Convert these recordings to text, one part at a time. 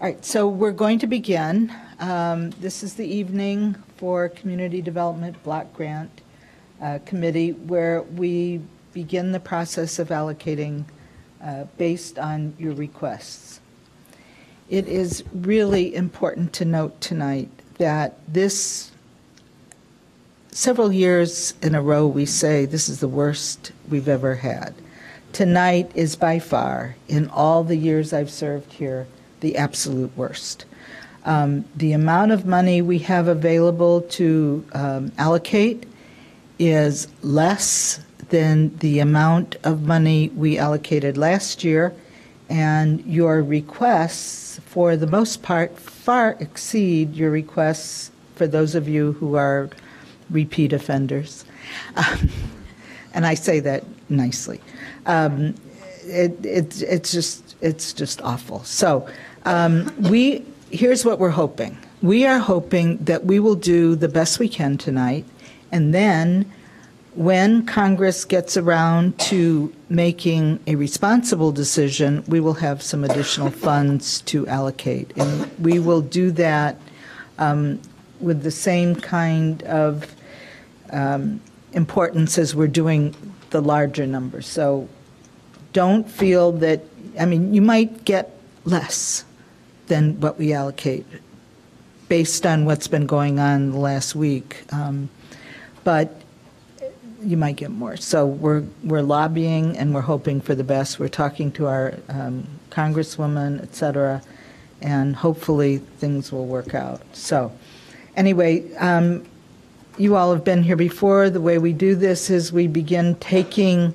All right, so we're going to begin. This is the evening for Community Development Block Grant Committee, where we begin the process of allocating based on your requests. It is really important to note tonight that several years in a row we say this is the worst we've ever had. Tonight is by far, in all the years I've served here, the absolute worst. The amount of money we have available to allocate is less than the amount of money we allocated last year, and your requests, for the most part, far exceed your requests for those of you who are repeat offenders. And I say that nicely. It's just awful. So here's what we're hoping. We are hoping that we will do the best we can tonight, and then when Congress gets around to making a responsible decision, we will have some additional funds to allocate. And we will do that with the same kind of importance as we're doing the larger numbers. So don't feel that, you might get less than what we allocate based on what's been going on the last week. But you might get more. So we're lobbying and we're hoping for the best. We're talking to our congresswoman, et cetera, and hopefully things will work out. So anyway, you all have been here before. The way we do this is we begin taking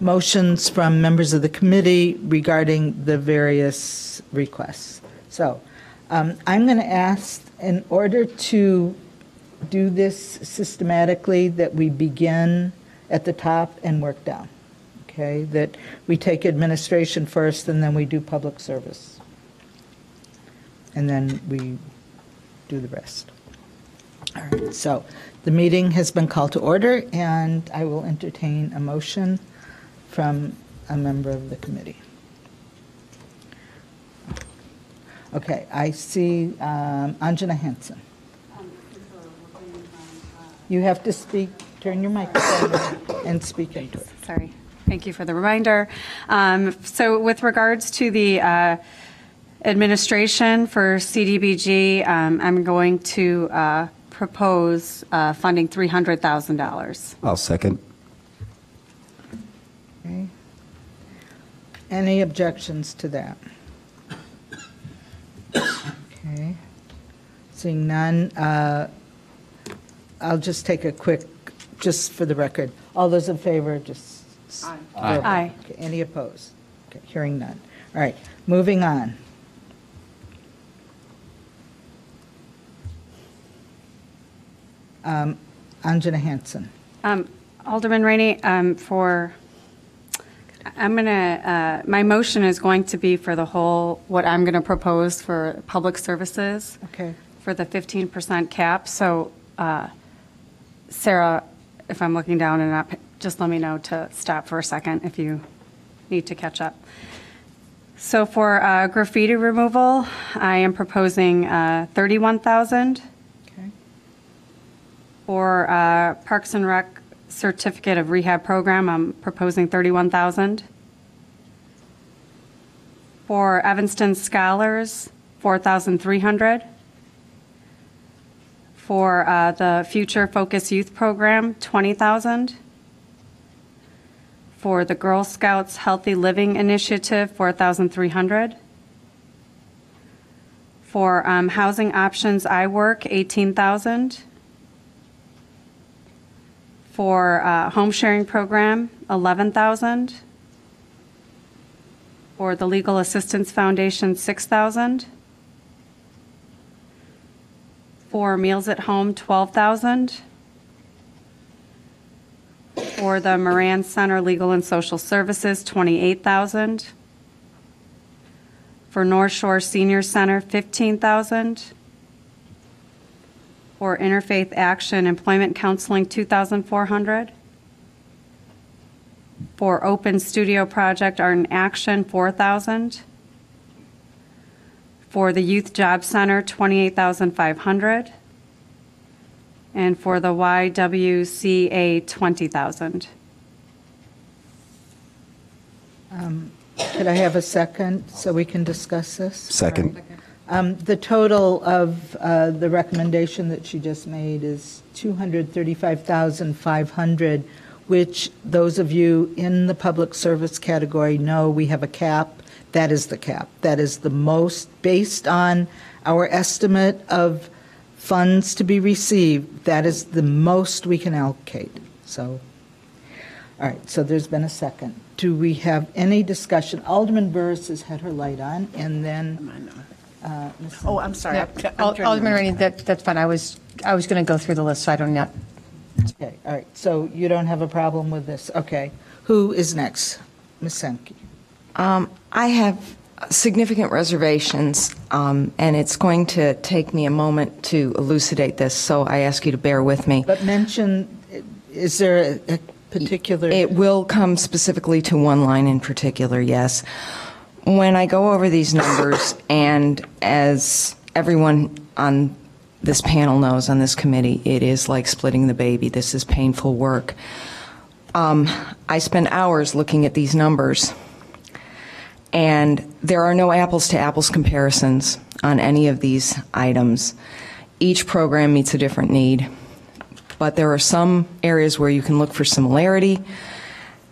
motions from members of the committee regarding the various requests. So I'm going to ask, in order to do this systematically, that we begin at the top and work down, okay? That we take administration first and then we do public service. And then we do the rest. All right, so the meeting has been called to order, and I will entertain a motion from a member of the committee. Okay, I see Anjana Hansen. You have to speak, turn your microphone and speak into it. Sorry. Thank you for the reminder. So with regards to the administration for CDBG, I'm going to propose funding $300,000. I'll second. Okay. Any objections to that? Okay. Seeing none, I'll just take a quick, just for the record. All those in favor, just. Aye. Aye. Okay. Any opposed? Okay. Hearing none. All right. Moving on. Anjana Hansen. Alderman Rainey, my motion is going to be for the whole, what I'm going to propose for public services. Okay. For the 15% cap. So, Sarah, if I'm looking down and up, just let me know to stop for a second if you need to catch up. So for graffiti removal, I am proposing $31,000. Okay. For Parks and Rec Certificate of Rehab Program, I'm proposing $31,000. For Evanston Scholars, $4,300. For the Future Focus Youth Program, $20,000. For the Girl Scouts Healthy Living Initiative, $4,300. For Housing Options I Work, $18,000. For Home Sharing Program, $11,000. For the Legal Assistance Foundation, $6,000. For Meals at Home, $12,000. For the Moran Center Legal and Social Services, $28,000. For North Shore Senior Center, $15,000. For Interfaith Action Employment Counseling, $2,400. For Open Studio Project Art in Action, $4,000. For the Youth Job Center, $28,500. And for the YWCA, $20,000. Could I have a second so we can discuss this? Second. The total of the recommendation that she just made is $235,500, which those of you in the public service category know we have a cap. That is the cap. That is the most, based on our estimate of funds to be received, that is the most we can allocate. So, all right, so there's been a second. Do we have any discussion? Alderman Burris has had her light on, and then Oh, I'm sorry. Yeah, I'm turning Alderman my- Rainey, that's fine. I was going to go through the list, so I don't know. okay, all right, so you don't have a problem with this. Okay. Who is next? Ms. Sankey. I have significant reservations, and it's going to take me a moment to elucidate this, so I ask you to bear with me. But mention, is there a particular? It will come specifically to one line in particular, yes. When I go over these numbers, and as everyone on this panel knows, on this committee, it is like splitting the baby. This is painful work. I spend hours looking at these numbers, and there are no apples-to-apples comparisons on any of these items. Each program meets a different need, but there are some areas where you can look for similarity,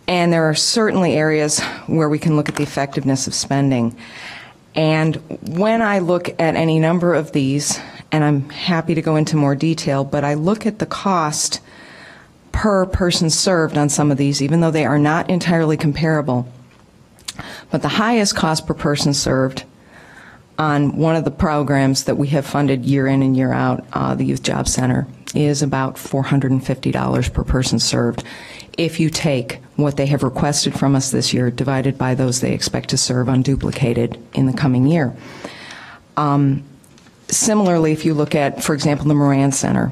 and there are certainly areas where we can look at the effectiveness of spending. And when I look at any number of these, and I'm happy to go into more detail, but I look at the cost per person served on some of these, even though they are not entirely comparable. But the highest cost per person served on one of the programs that we have funded year in and year out, the Youth Job Center, is about $450 per person served. If you take what they have requested from us this year divided by those they expect to serve unduplicated in the coming year. Similarly, if you look at, for example, the Moran Center,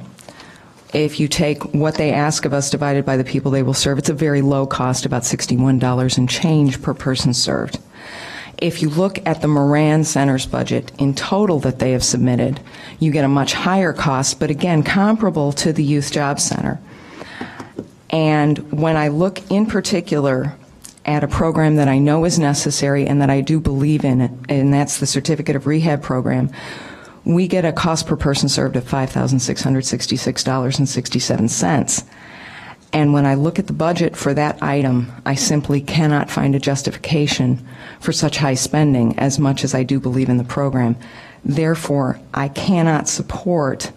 if you take what they ask of us divided by the people they will serve, it's a very low cost, about $61 and change per person served. If you look at the Moran Center's budget in total that they have submitted, you get a much higher cost, but again, comparable to the Youth Job Center. And when I look in particular at a program that I know is necessary and that I do believe in, and that's the Certificate of Rehab program, we get a cost per person served of $5,666.67. And when I look at the budget for that item, I simply cannot find a justification for such high spending, as much as I do believe in the program. Therefore, I cannot support,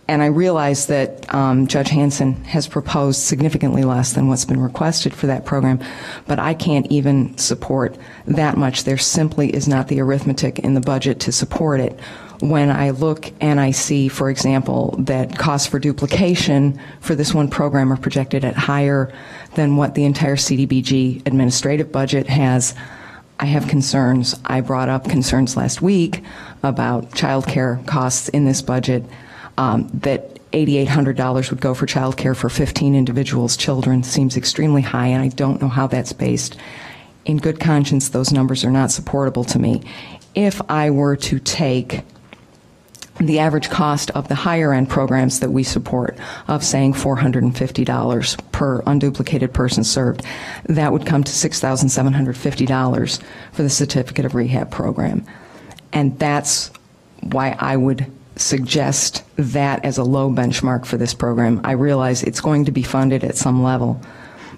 and I realize that Judge Hanson has proposed significantly less than what's been requested for that program, but I can't even support that much. There simply is not the arithmetic in the budget to support it. When I look and I see, for example, that costs for duplication for this one program are projected at higher than what the entire CDBG administrative budget has, I have concerns. I brought up concerns last week about child care costs in this budget, that $8,800 would go for child care for 15 individuals' children seems extremely high, and I don't know how that's based. In good conscience, those numbers are not supportable to me. If I were to take the average cost of the higher end programs that we support, of saying $450 per unduplicated person served, that would come to $6,750 for the Certificate of Rehab program. And that's why I would suggest that as a low benchmark for this program. I realize it's going to be funded at some level,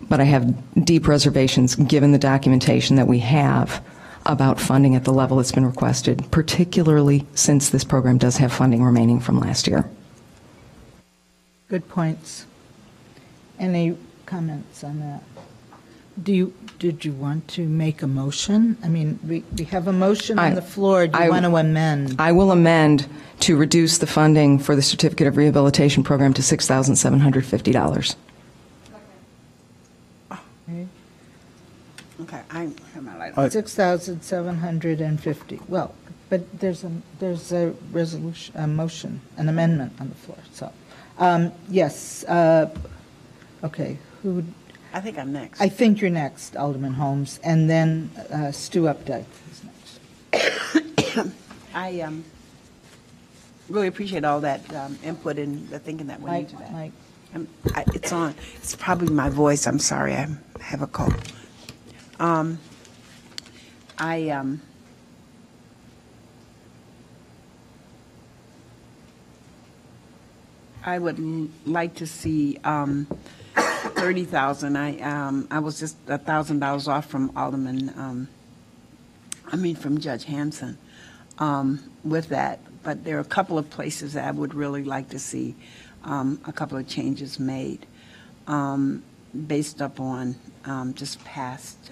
but I have deep reservations given the documentation that we have about funding at the level that's been requested, particularly since this program does have funding remaining from last year. Good points. Any comments on that? Did you want to make a motion? I mean, we have a motion on the floor. Do you want to amend? I will amend to reduce the funding for the Certificate of Rehabilitation program to $6,750. Okay, I have my light on. 6,750. Well, but there's a resolution, a motion, an amendment on the floor. So, yes. Okay. Who? I think I'm next. I think you're next, Alderman Holmes, and then Stu Updike is next. I really appreciate all that input and the thinking that went into that. Mike. It's on. It's probably my voice. I'm sorry. I have a cold. I would like to see 30,000. I was just $1,000 off from from Judge Hanson with that. But there are a couple of places that I would really like to see a couple of changes made based upon just past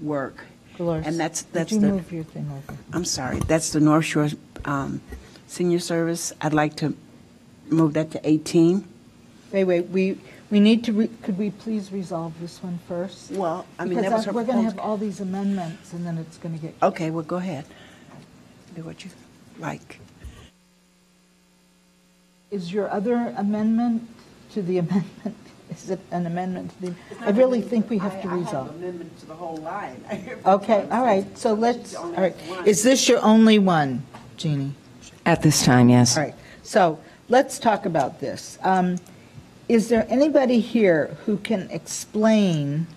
work. Dolores, And that's did you the. move your thing over? I'm sorry. That's the North Shore Senior Service. I'd like to move that to 18. Wait, we need to, could we please resolve this one first? Well, I mean, that was her Because we're going to proposal. have all these amendments, and then it's going to get. Okay, well, go ahead. Do what you like. Is your other amendment to the amendment, is it an amendment to the, I really think we have to resolve. I have an amendment to the whole line. Okay, all right, so let's, all right. Is this your only one, Jeannie? At this time, yes. All right, so let's talk about this. Is there anybody here who can explain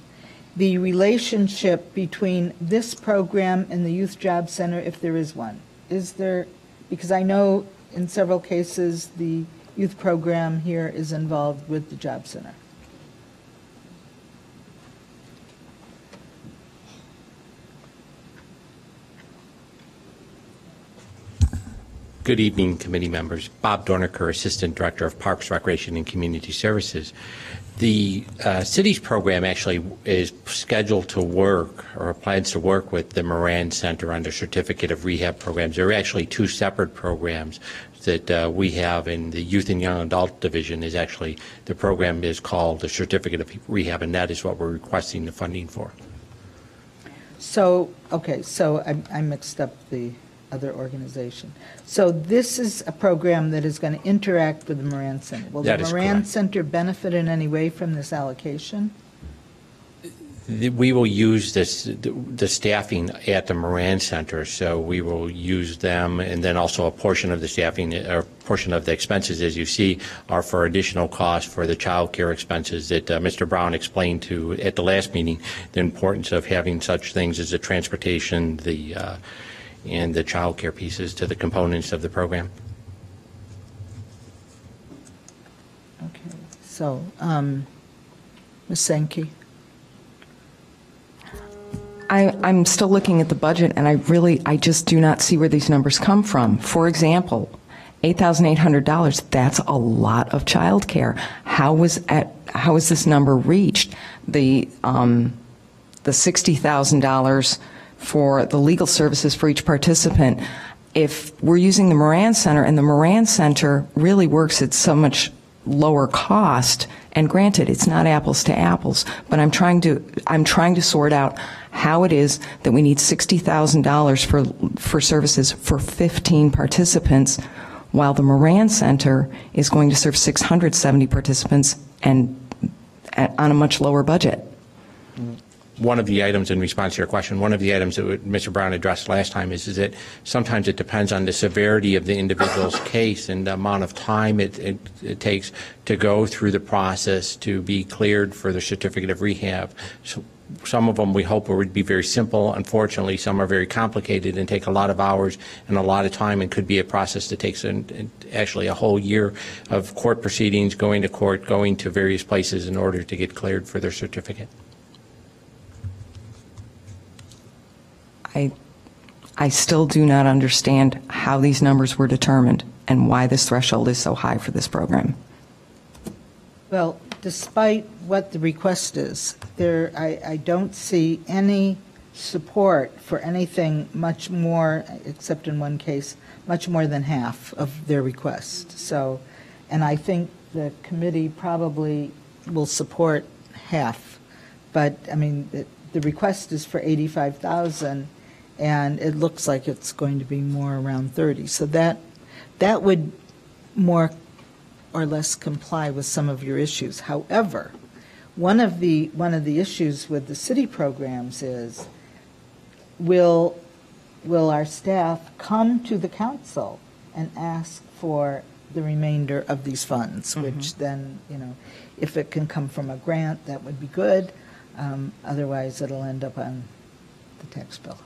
the relationship between this program and the Youth Job Center, if there is one? Is there, because I know in several cases, the youth program here is involved with the Job Center. Good evening, committee members. Bob Dorniker, Assistant Director of Parks, Recreation, and Community Services. The city's program actually is scheduled to work or plans to work with the Moran Center under Certificate of Rehab programs. There are actually two separate programs that we have in the Youth and Young Adult Division. Is actually, the program is called the Certificate of Rehab, and that is what we're requesting the funding for. So, okay, so I mixed up the other organization. So this is a program that is going to interact with the Moran Center. Will That the is Moran correct. Center benefit in any way from this allocation? We will use the staffing at the Moran Center, so we will use them, and then also a portion of the staffing, or portion of the expenses, as you see, are for additional costs for the child care expenses that Mr. Brown explained to at the last meeting, the importance of having such things as the transportation, and the child care pieces to the components of the program. Okay, so, Ms. Sankey? I'm still looking at the budget, and I just do not see where these numbers come from. For example, $8,800, that's a lot of childcare. How is this number reached? The $60,000 for the legal services for each participant. If we're using the Moran Center, and the Moran Center really works at so much lower cost, and granted, it's not apples to apples, but I'm trying to sort out how it is that we need $60,000 for services for 15 participants, while the Moran Center is going to serve 670 participants and on a much lower budget. One of the items, in response to your question, one of the items that Mr. Brown addressed last time is that sometimes it depends on the severity of the individual's case and the amount of time it takes to go through the process to be cleared for the certificate of rehab. So some of them we hope would be very simple. Unfortunately, some are very complicated and take a lot of hours and a lot of time, and could be a process that takes actually a whole year of court proceedings, going to court, going to various places in order to get cleared for their certificate. I still do not understand how these numbers were determined and why this threshold is so high for this program. Well, despite what the request is, I don't see any support for anything much more, except in one case, much more than half of their request. So, and I think the committee probably will support half. But, I mean, the request is for 85,000, and it looks like it's going to be more around 30. So that would more or less comply with some of your issues. However, one of the issues with the city programs is, will will our staff come to the council and ask for the remainder of these funds, which then, if it can come from a grant, that would be good. Otherwise, it'll end up on the tax bill.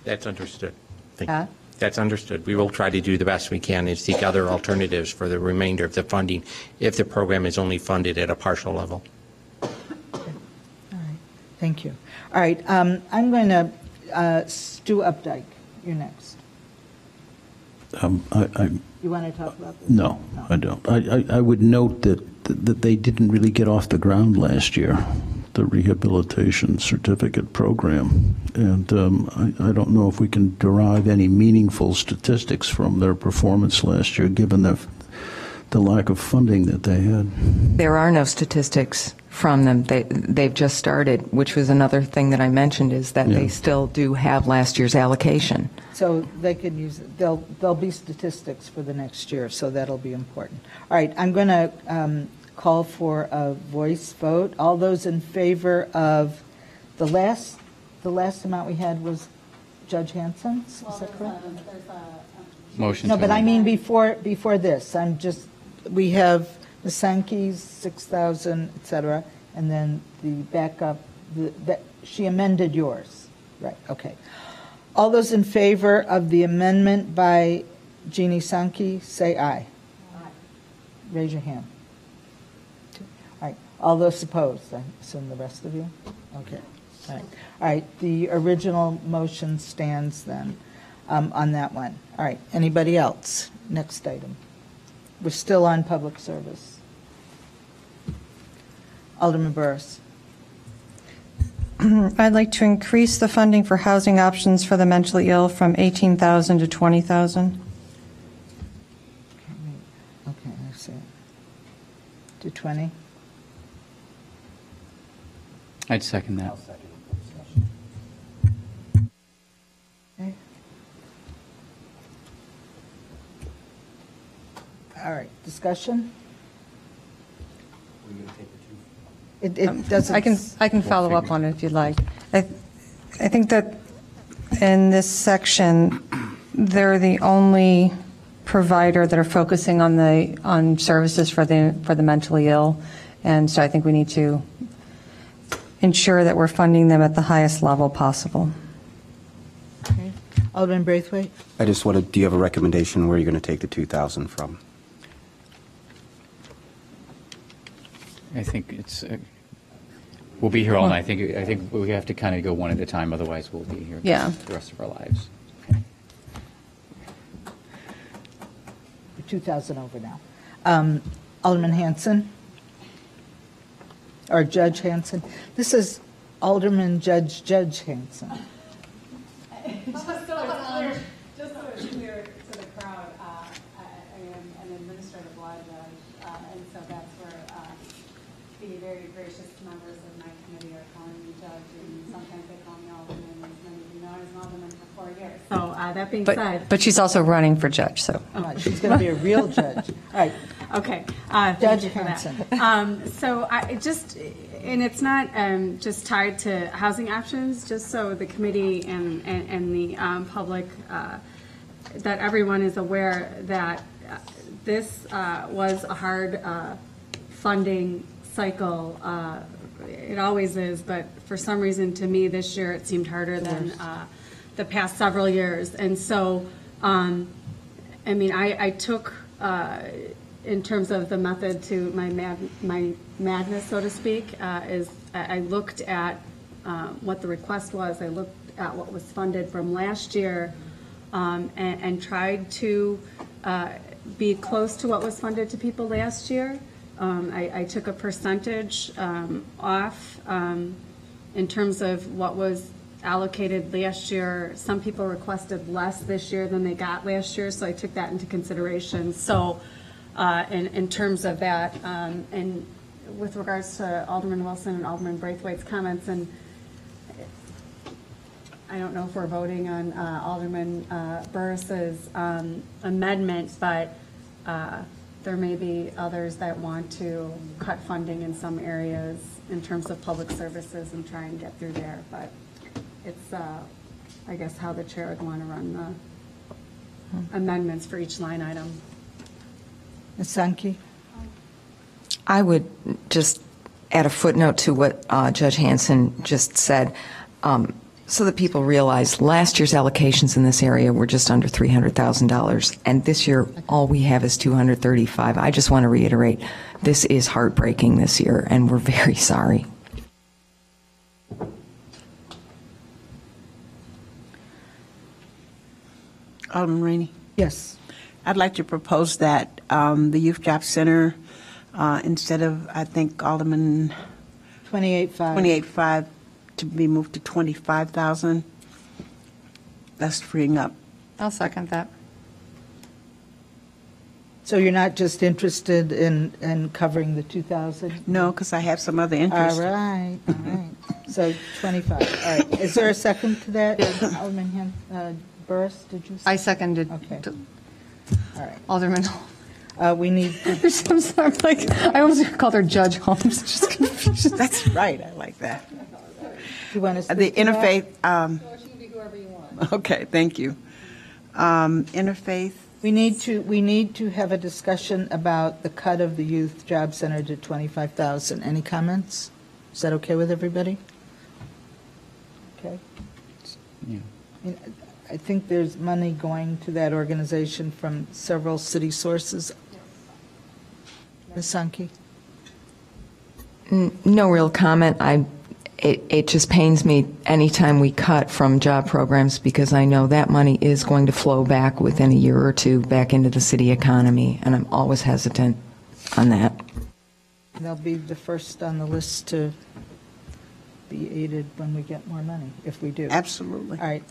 That's understood. Thank Huh? you. That's understood. We will try to do the best we can and seek other alternatives for the remainder of the funding if the program is only funded at a partial level. All right, thank you. All right, I'm going to, Stu Updike, you're next. You want to talk about this? No, I don't. I would note that they didn't really get off the ground last year, the rehabilitation certificate program. And I don't know if we can derive any meaningful statistics from their performance last year, given the lack of funding that they had. There are no statistics from them. They've just started, which was another thing that I mentioned, is that they still do have last year's allocation. So they could use it. There'll be statistics for the next year, so that'll be important. All right, I'm going to call for a voice vote. All those in favor of the last amount we had was Judge Hanson's, is that correct? Motion. No, but I mean before this, we have the Sankey's 6,000, et cetera, and then the backup, she amended yours. Right, okay. All those in favor of the amendment by Jeannie Sankey, say aye. Aye. Raise your hand. All right, all those opposed, I assume the rest of you? Okay, all right. All right, the original motion stands then on that one. All right, anybody else? Next item. We're still on public service. Alderman Burris. I'd like to increase the funding for housing options for the mentally ill from 18,000 to 20,000. Okay, I see. To 20? I'd second that. Okay. All right, discussion? It doesn't. I can follow up on it if you'd like. I think that in this section, they're the only provider that are focusing on services for the mentally ill, and so I think we need to ensure that we're funding them at the highest level possible. Okay. Alderman Braithwaite? I just wanted, do you have a recommendation where you're going to take the 2,000 from? I think it's, we'll be here all night. I think we have to kind of go one at a time, otherwise we'll be here the rest of our lives. Okay. 2,000 over now. Alderman Hanson? Or Judge Hanson? This is Alderman Judge Hanson. Just so it's clear to the crowd, I am an administrative law judge, and so that's where the very gracious members of my committee are calling me judge, and sometimes they call me alderman, and many of you know I was an alderman for 4 years. So that being said. But she's also running for judge, so. She's going to be a real judge. All right. Okay. Judge Hanson. So and it's not just tied to housing options, just so the committee and the public, that everyone is aware that this was a hard funding cycle. It always is, but for some reason, to me, this year, it seemed harder than the past several years. And so, I mean, I took, in terms of the method to my madness, so to speak, is I looked at what the request was. I looked at what was funded from last year, and tried to be close to what was funded to people last year. I took a percentage off in terms of what was allocated last year. Some people requested less this year than they got last year, so I took that into consideration. So in terms of that, and with regards to Alderman Wilson and Alderman Braithwaite's comments, and I don't know if we're voting on Alderman Burris's amendment, but there may be others that want to cut funding in some areas in terms of public services and try and get through there. But it's I guess, how the chair would want to run the amendments for each line item. Ms. Sankey? I would just add a footnote to what Judge Hanson just said, so that people realize last year's allocations in this area were just under $300,000, and this year all we have is $235,000. I just want to reiterate, this is heartbreaking this year, and we're very sorry. Alderman Rainey. Yes. I'd like to propose that the Youth Job Center, instead of, I think, Alderman 28.5, to be moved to 25,000. That's freeing up. I'll second that. So you're not just interested in covering the 2,000? No, because I have some other All interest. right, all right. So 25, all right. Is there a second to that? Alderman Burris, did you say? I seconded. Okay. All right. Alderman. We need, I'm sorry, like, I almost called her Judge Holmes. Just confusion. That's right. I like that. you want to The speak to that? interfaith. She can be whoever you want. Okay, thank you. Interfaith. We need to have a discussion about the cut of the Youth Job Center to 25,000. Any comments? Is that okay with everybody? Okay. Yeah. I think there's money going to that organization from several city sources. Ms. Sankey? No real comment. It just pains me anytime we cut from job programs, because I know that money is going to flow back within a year or two back into the city economy, and I'm always hesitant on that. They'll be the first on the list to be aided when we get more money, if we do. Absolutely. All right.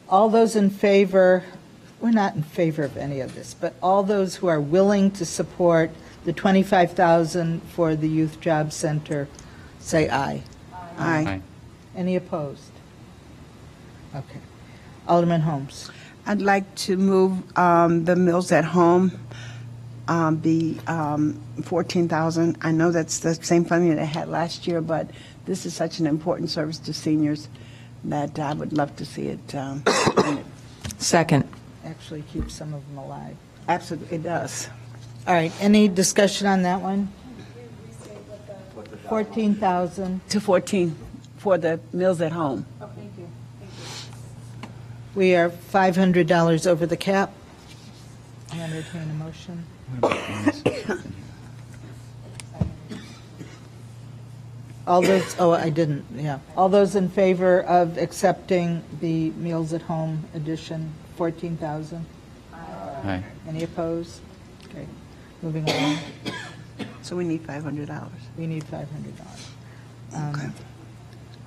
All those in favor, we're not in favor of any of this, but all those who are willing to support the 25,000 for the Youth Job Center, say aye. Aye. Any opposed? Okay. Alderman Holmes. I'd like to move the Meals at Home be 14,000. I know that's the same funding that I had last year, but this is such an important service to seniors that I would love to see it. Second. Actually keeps some of them alive. Absolutely, it does. All right. Any discussion on that one? 14,000. To 14 for the Meals at Home. We are $500 over the cap. I entertain a motion. All those, I didn't, yeah. All those in favor of accepting the Meals at Home addition, 14,000? Aye. Any opposed? Okay, moving on. So we need $500. We need $500. Okay.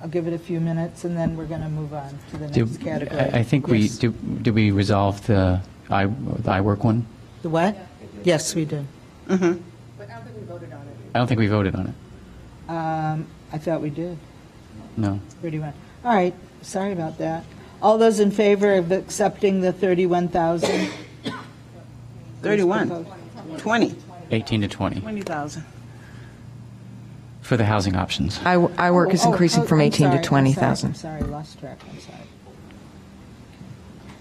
I'll give it a few minutes, and then we're going to move on to the next category. I think Yes. did we resolve the iWork one? The what? Yes, we did. Mm-hmm. I don't think we voted on it. I thought we did. No. Pretty much. All right, sorry about that. All those in favor of accepting the 31,000? 31. 20. 18 to 20 20,000. for the housing options. iWork is increasing from I'm 18 sorry, to 20,000. I'm sorry, lost track, I'm sorry.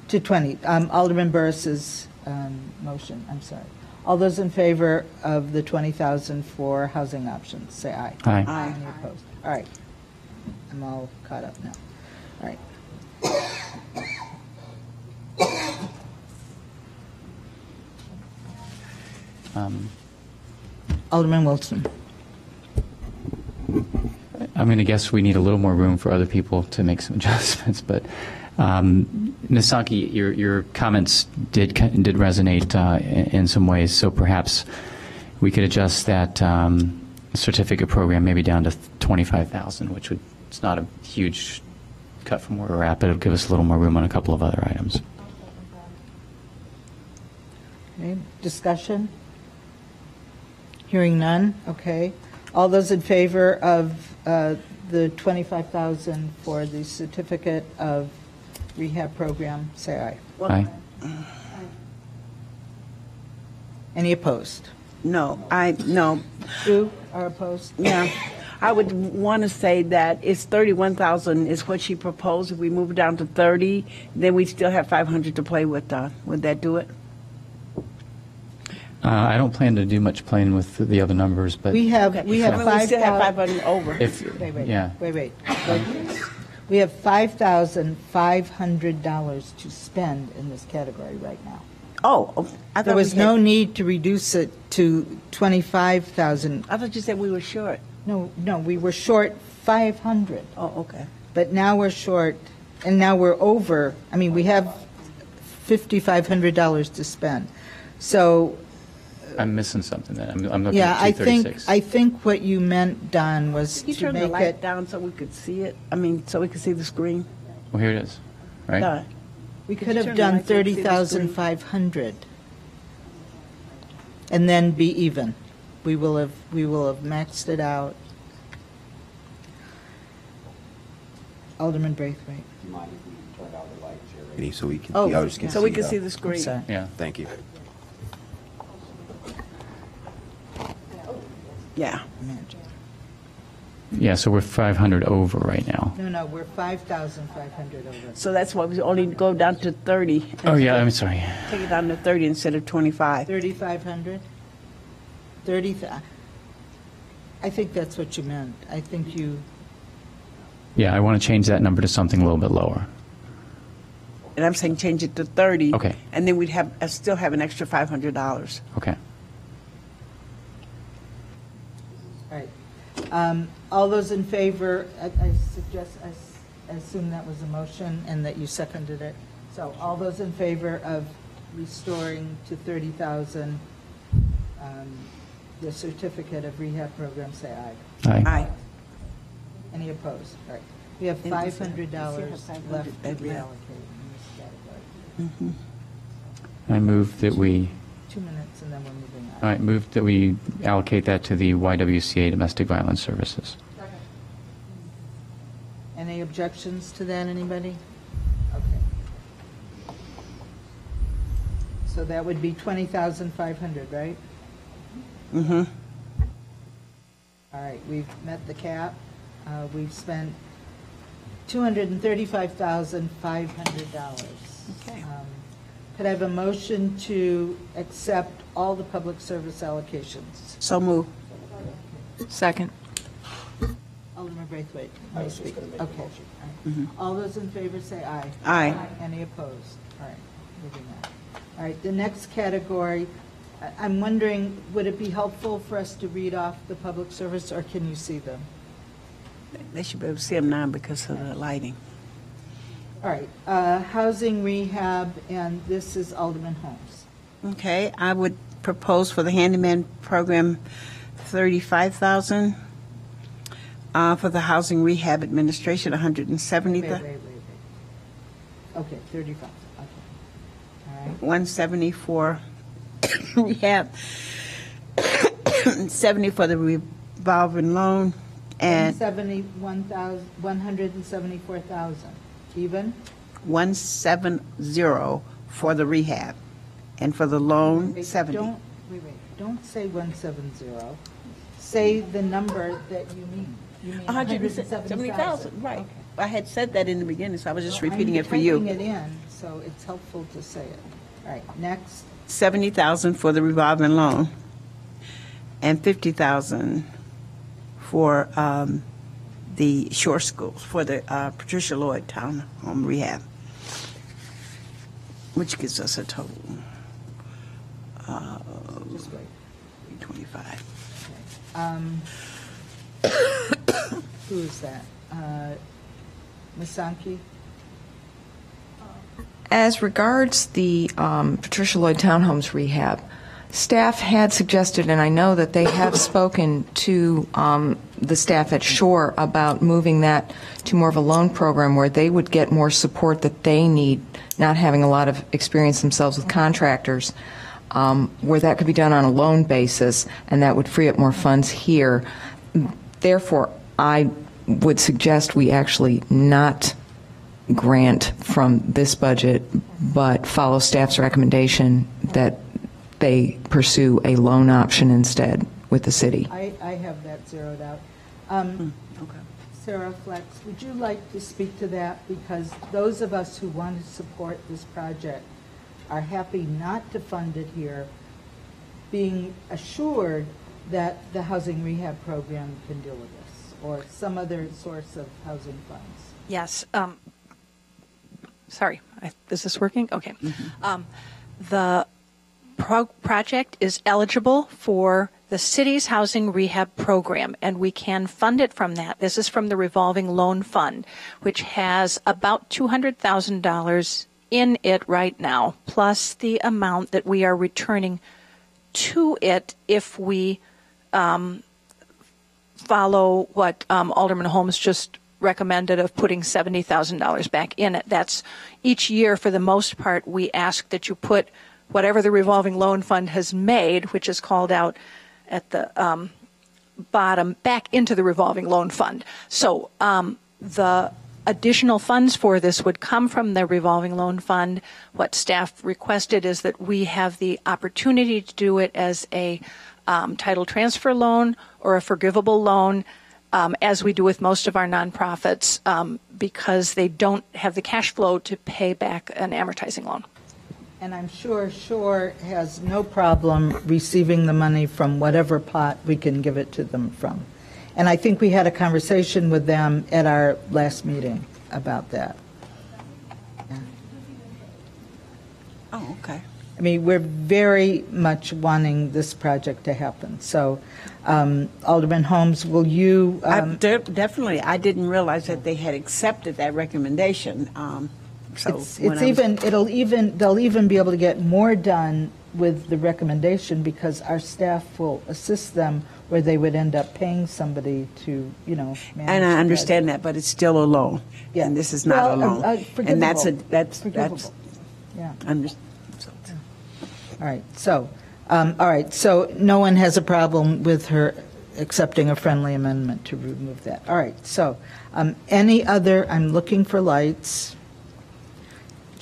To 20. Alderman Burris's motion, I'm sorry. All those in favor of the 20,000 for housing options, say aye. Aye. Aye. Any opposed? All right. I'm all caught up now. All right. Alderman Wilson. I'm going to guess we need a little more room for other people to make some adjustments, but Ms. Sankey, your comments did resonate in some ways, so perhaps we could adjust that certificate program maybe down to 25,000, which would, it's not a huge cut from where we're at, but it'll give us a little more room on a couple of other items. Okay, discussion? Hearing none, okay. All those in favor of the 25,000 for the certificate of rehab program, say aye. Aye. Any opposed? No. 2 are opposed? Yeah. I would want to say that it's 31,000 is what she proposed. If we move it down to 30, then we still have 500 to play with. Would that do it? I don't plan to do much playing with the other numbers, but We have I mean, we still have 500 over. if, Wait. yeah. We have $5,500 to spend in this category right now. Oh, I There thought was we had- no need to reduce it to 25,000. I thought you said we were short. No, we were short 500, Oh, okay. but now we're short, and now we're over. I mean, we have $5,500 to spend. So, I'm missing something then. I'm looking yeah, at I 236. think what you meant, Don, was Can you to turn the make light it, down so we could see it? I mean, so we could see the screen? Well, here it is, right? No. we Could could you have turn the done light so we can see the screen? 30,500 and then be even. We will have maxed it out. Alderman Braithwaite. So we can, Oh, the others can So we see can see the- the screen. Sorry. Yeah. Thank you. Yeah. Yeah, so we're 500 over right now. No, we're 5,500 over. So that's why we only go down to 30. Oh, yeah, I'm sorry. Take it down to 30 instead of 25. 3,500? 30, I think that's what you meant. I think you, Yeah, I want to change that number to something a little bit lower. And I'm saying change it to 30. Okay. And then we'd have, still have an extra $500. Okay. all right. All those in favor, I suggest, I assume that was a motion and that you seconded it. So all those in favor of restoring to 30,000 the certificate of rehab program, say aye. Aye. Aye. Any opposed? All right. We have And this is- $500 you see how left to 500 reallocate in this category. I move that we, 2 minutes and then we're moving on. all right, move that we allocate that to the YWCA Domestic Violence Services. Any objections to that, anybody? Okay. So that would be 20,500, right? Mm-hmm. All right, we've met the cap. We've spent $235,500. Okay. Could I have a motion to accept all the public service allocations? So move. Second. Alderman Braithwaite, may speak. Okay. All right. All those in favor say aye. Aye. Any opposed? All right, moving on. All right, the next category, I'm wondering, would it be helpful for us to read off the public service, or can you see them? They should be able to see them now because of the lighting. All right, housing rehab, and this is Alderman Holmes. Okay, I would propose for the handyman program 35,000. For the housing rehab administration, 170. Wait. Okay, 35, okay. All right, 170 for rehab, 70 for the revolving loan, and 174,000, even? 170 for the rehab, and for the loan, Wait, 70. Don't say 170. Say the number that you mean. You mean 170,000, right. Okay. I had said that in the beginning, so I was just Well, repeating I'm it for you. typing it in, so it's helpful to say it. All right, next. 70,000 for the revolving loan, and 50,000 for the shore schools, for the Patricia Lloyd Town Home Rehab, which gives us a total Just wait. 325. Who is that? Ms. Sankey? As regards the Patricia Lloyd Townhomes rehab, staff had suggested, and I know that they have spoken to the staff at Shore about moving that to more of a loan program where they would get more support that they need, not having a lot of experience themselves with contractors, where that could be done on a loan basis, and that would free up more funds here. Therefore, I would suggest we actually not grant from this budget, but follow staff's recommendation that they pursue a loan option instead with the city. I have that zeroed out. Sarah Flex, would you like to speak to that? Because those of us who want to support this project are happy not to fund it here, being assured that the housing rehab program can deal with this, or some other source of housing funds. Yes. Sorry, is this working? Okay. The project is eligible for the city's housing rehab program, and we can fund it from that. This is from the revolving loan fund, which has about $200,000 in it right now, plus the amount that we are returning to it if we follow what Alderman Holmes just recommended of putting $70,000 back in it. That's each year, for the most part, we ask that you put whatever the revolving loan fund has made, which is called out at the bottom, back into the revolving loan fund. So the additional funds for this would come from the revolving loan fund. What staff requested is that we have the opportunity to do it as a title transfer loan or a forgivable loan, as we do with most of our nonprofits, because they don't have the cash flow to pay back an amortizing loan. And I'm sure Shore has no problem receiving the money from whatever pot we can give it to them from. And I think we had a conversation with them at our last meeting about that. Yeah. Oh, okay. I mean, we're very much wanting this project to happen. So, Alderman Holmes, will you? Definitely. I didn't realize that they had accepted that recommendation. So they'll even be able to get more done with the recommendation, because our staff will assist them where they would end up paying somebody to, manage. And I understand that, but it's still a loan. Yeah. And this is not a loan. And that's forgivable. Yeah. All right. So no one has a problem with her accepting a friendly amendment to remove that. All right. So any other? I'm looking for lights.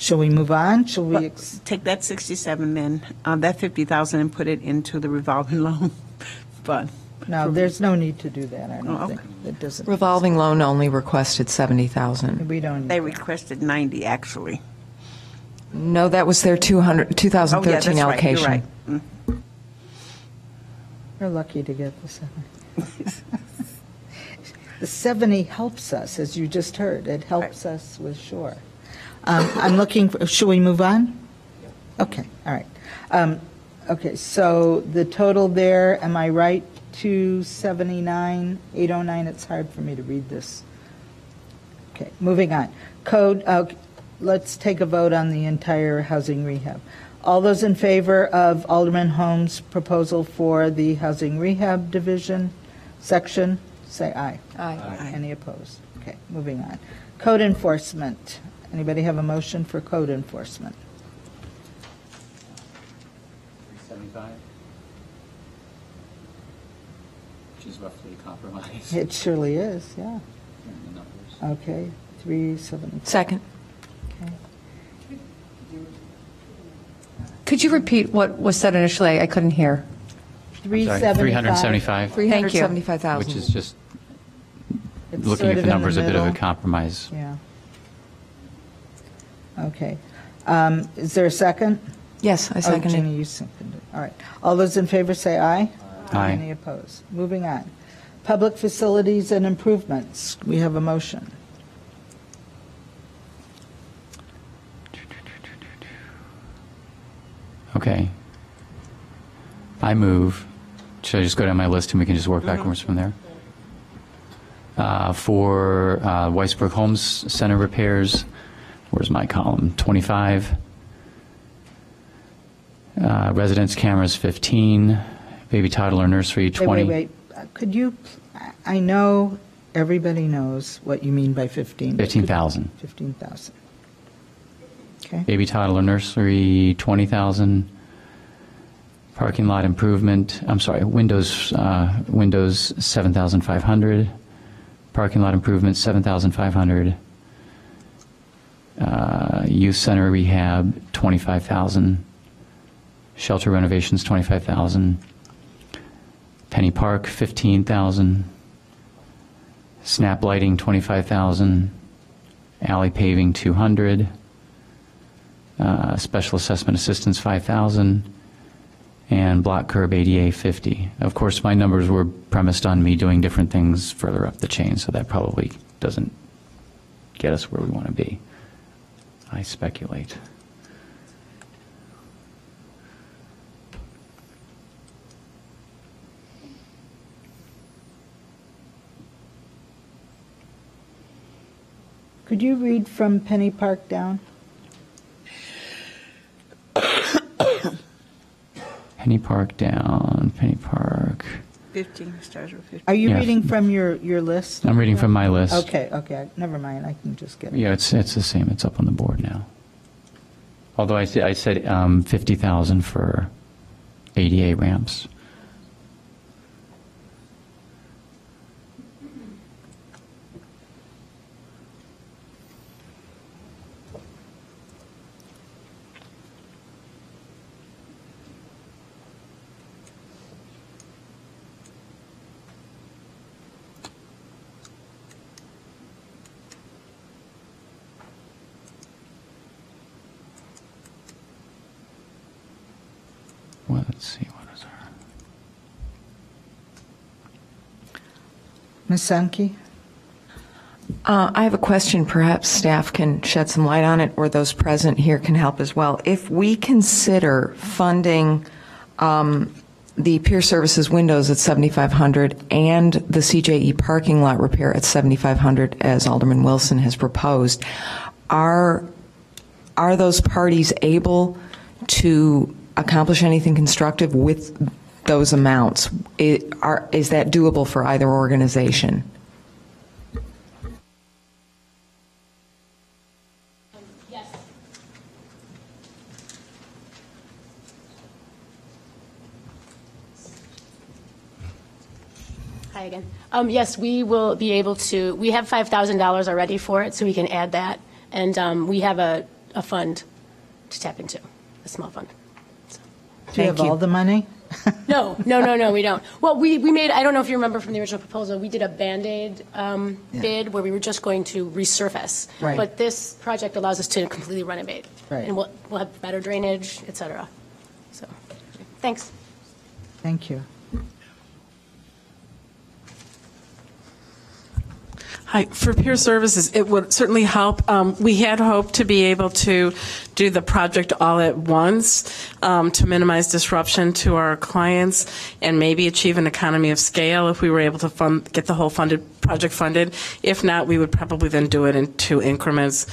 Shall we move on? Shall we take that 67 then, that 50,000, and put it into the revolving loan fund? No, there's no need to do that. I don't think it doesn't. Revolving loan only requested 70,000. We don't. They requested 90, actually. No, that was their 2013 that's right. allocation. You're right. We're lucky to get the 70. The 70 helps us, as you just heard. It helps us with Shore. I'm looking for, should we move on? Okay, all right. Okay, so the total there, am I right, 279,809? It's hard for me to read this. Okay, moving on. Code, let's take a vote on the entire housing rehab. All those in favor of Alderman Holmes' proposal for the housing rehab division section, say aye. Aye. Any opposed? Okay, moving on. Code enforcement. Anybody have a motion for code enforcement? 375, which is roughly a compromise. It surely is, yeah. Okay, 370. Second. Okay. Could you repeat what was said initially? I couldn't hear. 375, 375,000. which is just It's looking sort at of the in numbers, a bit of a middle. compromise. Yeah. Okay. Is there a second? Yes, I second Ginny, it. you seconded. All right. All those in favor say aye. Aye. Any opposed? Moving on. Public facilities and improvements. We have a motion. Okay. I move. Should I just go down my list and we can just work backwards from there? For Weisberg Homes Center repairs, where's my column? 25. Residence cameras, 15. Baby toddler nursery, 20. Wait. Could you, I know everybody knows what you mean by 15. 15,000. 15,000. Okay. Baby toddler nursery, 20,000. Parking lot improvement, I'm sorry, windows 7,500. Parking lot improvement, 7,500. Youth center rehab, 25,000. Shelter renovations, 25,000. Penny Park, 15,000. snap lighting, 25,000, alley paving, 200, special assessment assistance, 5,000, and block curb ADA, 50. Of course, my numbers were premised on me doing different things further up the chain, so that probably doesn't get us where we want to be. I speculate. Could you read from Penny Park down? Penny Park down, Penny Park. 15, stars with 15. Are you Yeah. reading from your list? I'm reading from my list. Okay, never mind, I can just get it. Yeah, it's the same. It's up on the board now. Although I said 50,000 for ADA ramps. Well, let's see, what is our... Ms. Sankey? I have a question. Perhaps staff can shed some light on it, or those present here can help as well. If we consider funding the peer services windows at $7,500 and the CJE parking lot repair at $7,500, as Alderman Wilson has proposed, are those parties able to accomplish anything constructive with those amounts? Is that doable for either organization? Hi again. Yes, we will be able to. We have $5,000 already for it, so we can add that. And we have a fund to tap into, a small fund. So. Do you have all the money? No, we don't. Well, we made, I don't know if you remember from the original proposal, we did a Band-Aid bid where we were just going to resurface. Right. But this project allows us to completely renovate. Right. And we'll have better drainage, et cetera. So, thanks. Thank you. Hi. For peer services, it would certainly help. We had hoped to be able to do the project all at once to minimize disruption to our clients and maybe achieve an economy of scale if we were able to get the whole project funded. If not, we would probably then do it in 2 increments,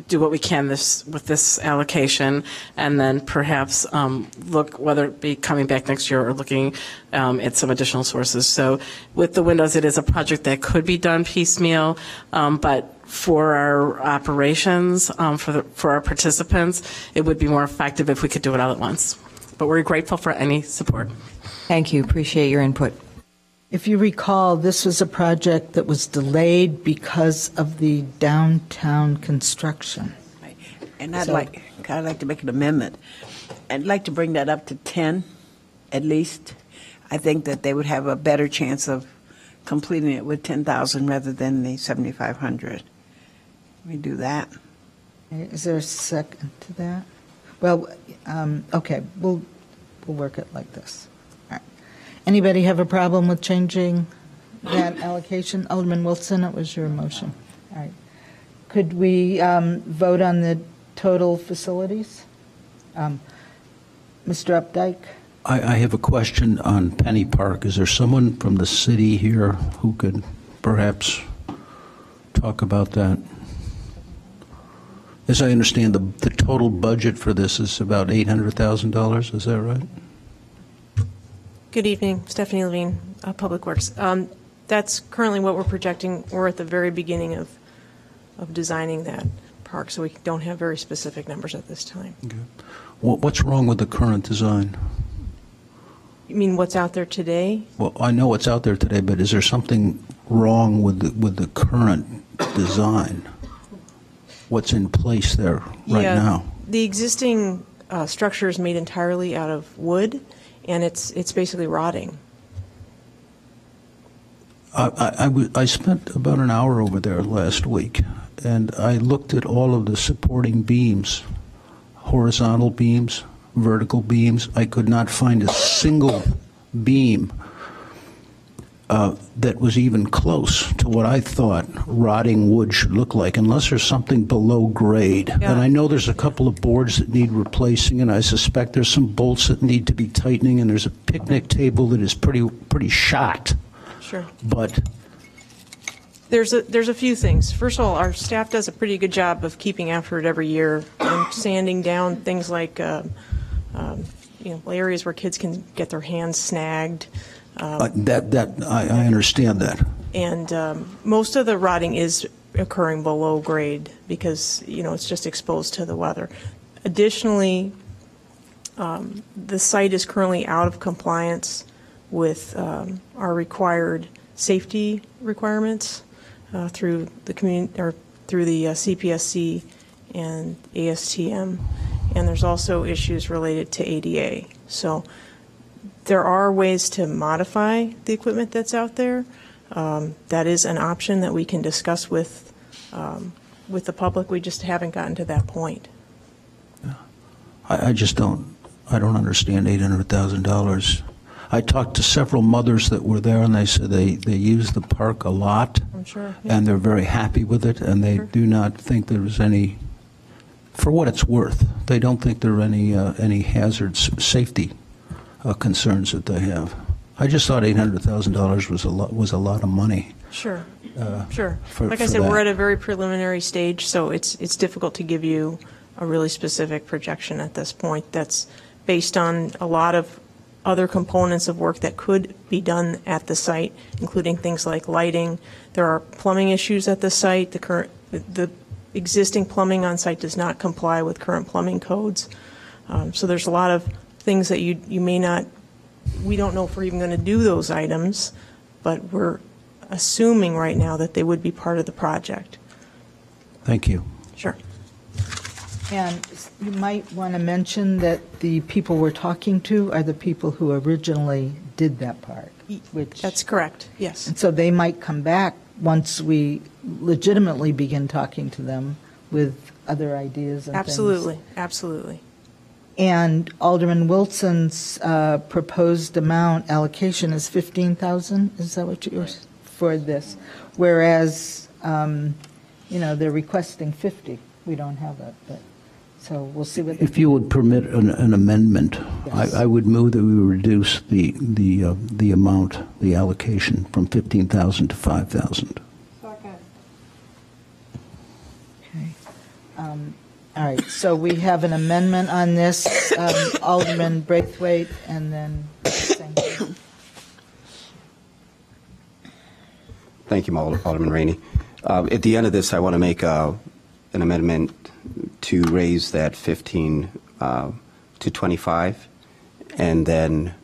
do what we can with this allocation, and then perhaps look, whether it be coming back next year or looking at some additional sources. So with the windows, it is a project that could be done piecemeal, but for our operations, for our participants, it would be more effective if we could do it all at once. But we're grateful for any support. Thank you. Appreciate your input. If you recall, this was a project that was delayed because of the downtown construction. Right. And I'd like to make an amendment. I'd like to bring that up to 10, at least. I think that they would have a better chance of completing it with 10,000 rather than the 7,500. We do that. Is there a second to that? Well, okay, we'll work it like this. All right. Anybody have a problem with changing that allocation? Alderman Wilson, it was your motion. All right. Could we vote on the total facilities? Mr. Updike? I have a question on Penny Park. Is there someone from the city here who could perhaps talk about that? As I understand, the total budget for this is about $800,000. Is that right? Good evening, Stephanie Levine, Public Works. That's currently what we're projecting. We're at the very beginning of designing that park, so we don't have very specific numbers at this time. Okay. What's wrong with the current design? You mean what's out there today? Well, I know what's out there today, but is there something wrong with the current design? What's in place there right now? The existing structure is made entirely out of wood, and it's basically rotting. I spent about an hour over there last week, and I looked at all of the supporting beams, horizontal beams, vertical beams. I could not find a single beam that was even close to what I thought rotting wood should look like, unless there's something below grade. Yeah. And I know there's a couple of boards that need replacing, and I suspect there's some bolts that need to be tightening, and there's a picnic table that is pretty shot. Sure. But There's a few things. First of all, our staff does a pretty good job of keeping after it every year and sanding down things like areas where kids can get their hands snagged. I understand that. And most of the rotting is occurring below grade because, it's just exposed to the weather. Additionally, the site is currently out of compliance with our required safety requirements through the CPSC and ASTM, and there's also issues related to ADA. So there are ways to modify the equipment that's out there. That is an option that we can discuss with the public. We just haven't gotten to that point. I don't understand $800,000. I talked to several mothers that were there, and they said they use the park a lot. I'm sure. Yeah. And they're very happy with it, and they do not think there's any, for what it's worth, they don't think there are any hazards, safety concerns that they have. I just thought $800,000 was a lot of money. Sure. Sure. Like I said, we're at a very preliminary stage, so it's difficult to give you a really specific projection at this point. That's based on a lot of other components of work that could be done at the site, including things like lighting. There are plumbing issues at the site. The existing plumbing on site does not comply with current plumbing codes. So there's a lot of things that you may not, we don't know if we're even going to do those items, but we're assuming right now that they would be part of the project. Thank you. Sure. And you might want to mention that the people we're talking to are the people who originally did that park. That's correct, yes. And so they might come back once we legitimately begin talking to them with other ideas and Absolutely, things. absolutely. And Alderman Wilson's proposed amount allocation is $15,000. Is that what you're for this? Whereas, they're requesting 50. We don't have it, but so we'll see what. If you would permit an amendment, Yes. I would move that we reduce the amount, the allocation from $15,000 to $5,000. Okay. All right, so we have an amendment on this, Alderman Braithwaite, and then Sankey. Thank you, Alderman Rainey. At the end of this, I want to make an amendment to raise that 15 to 25, and then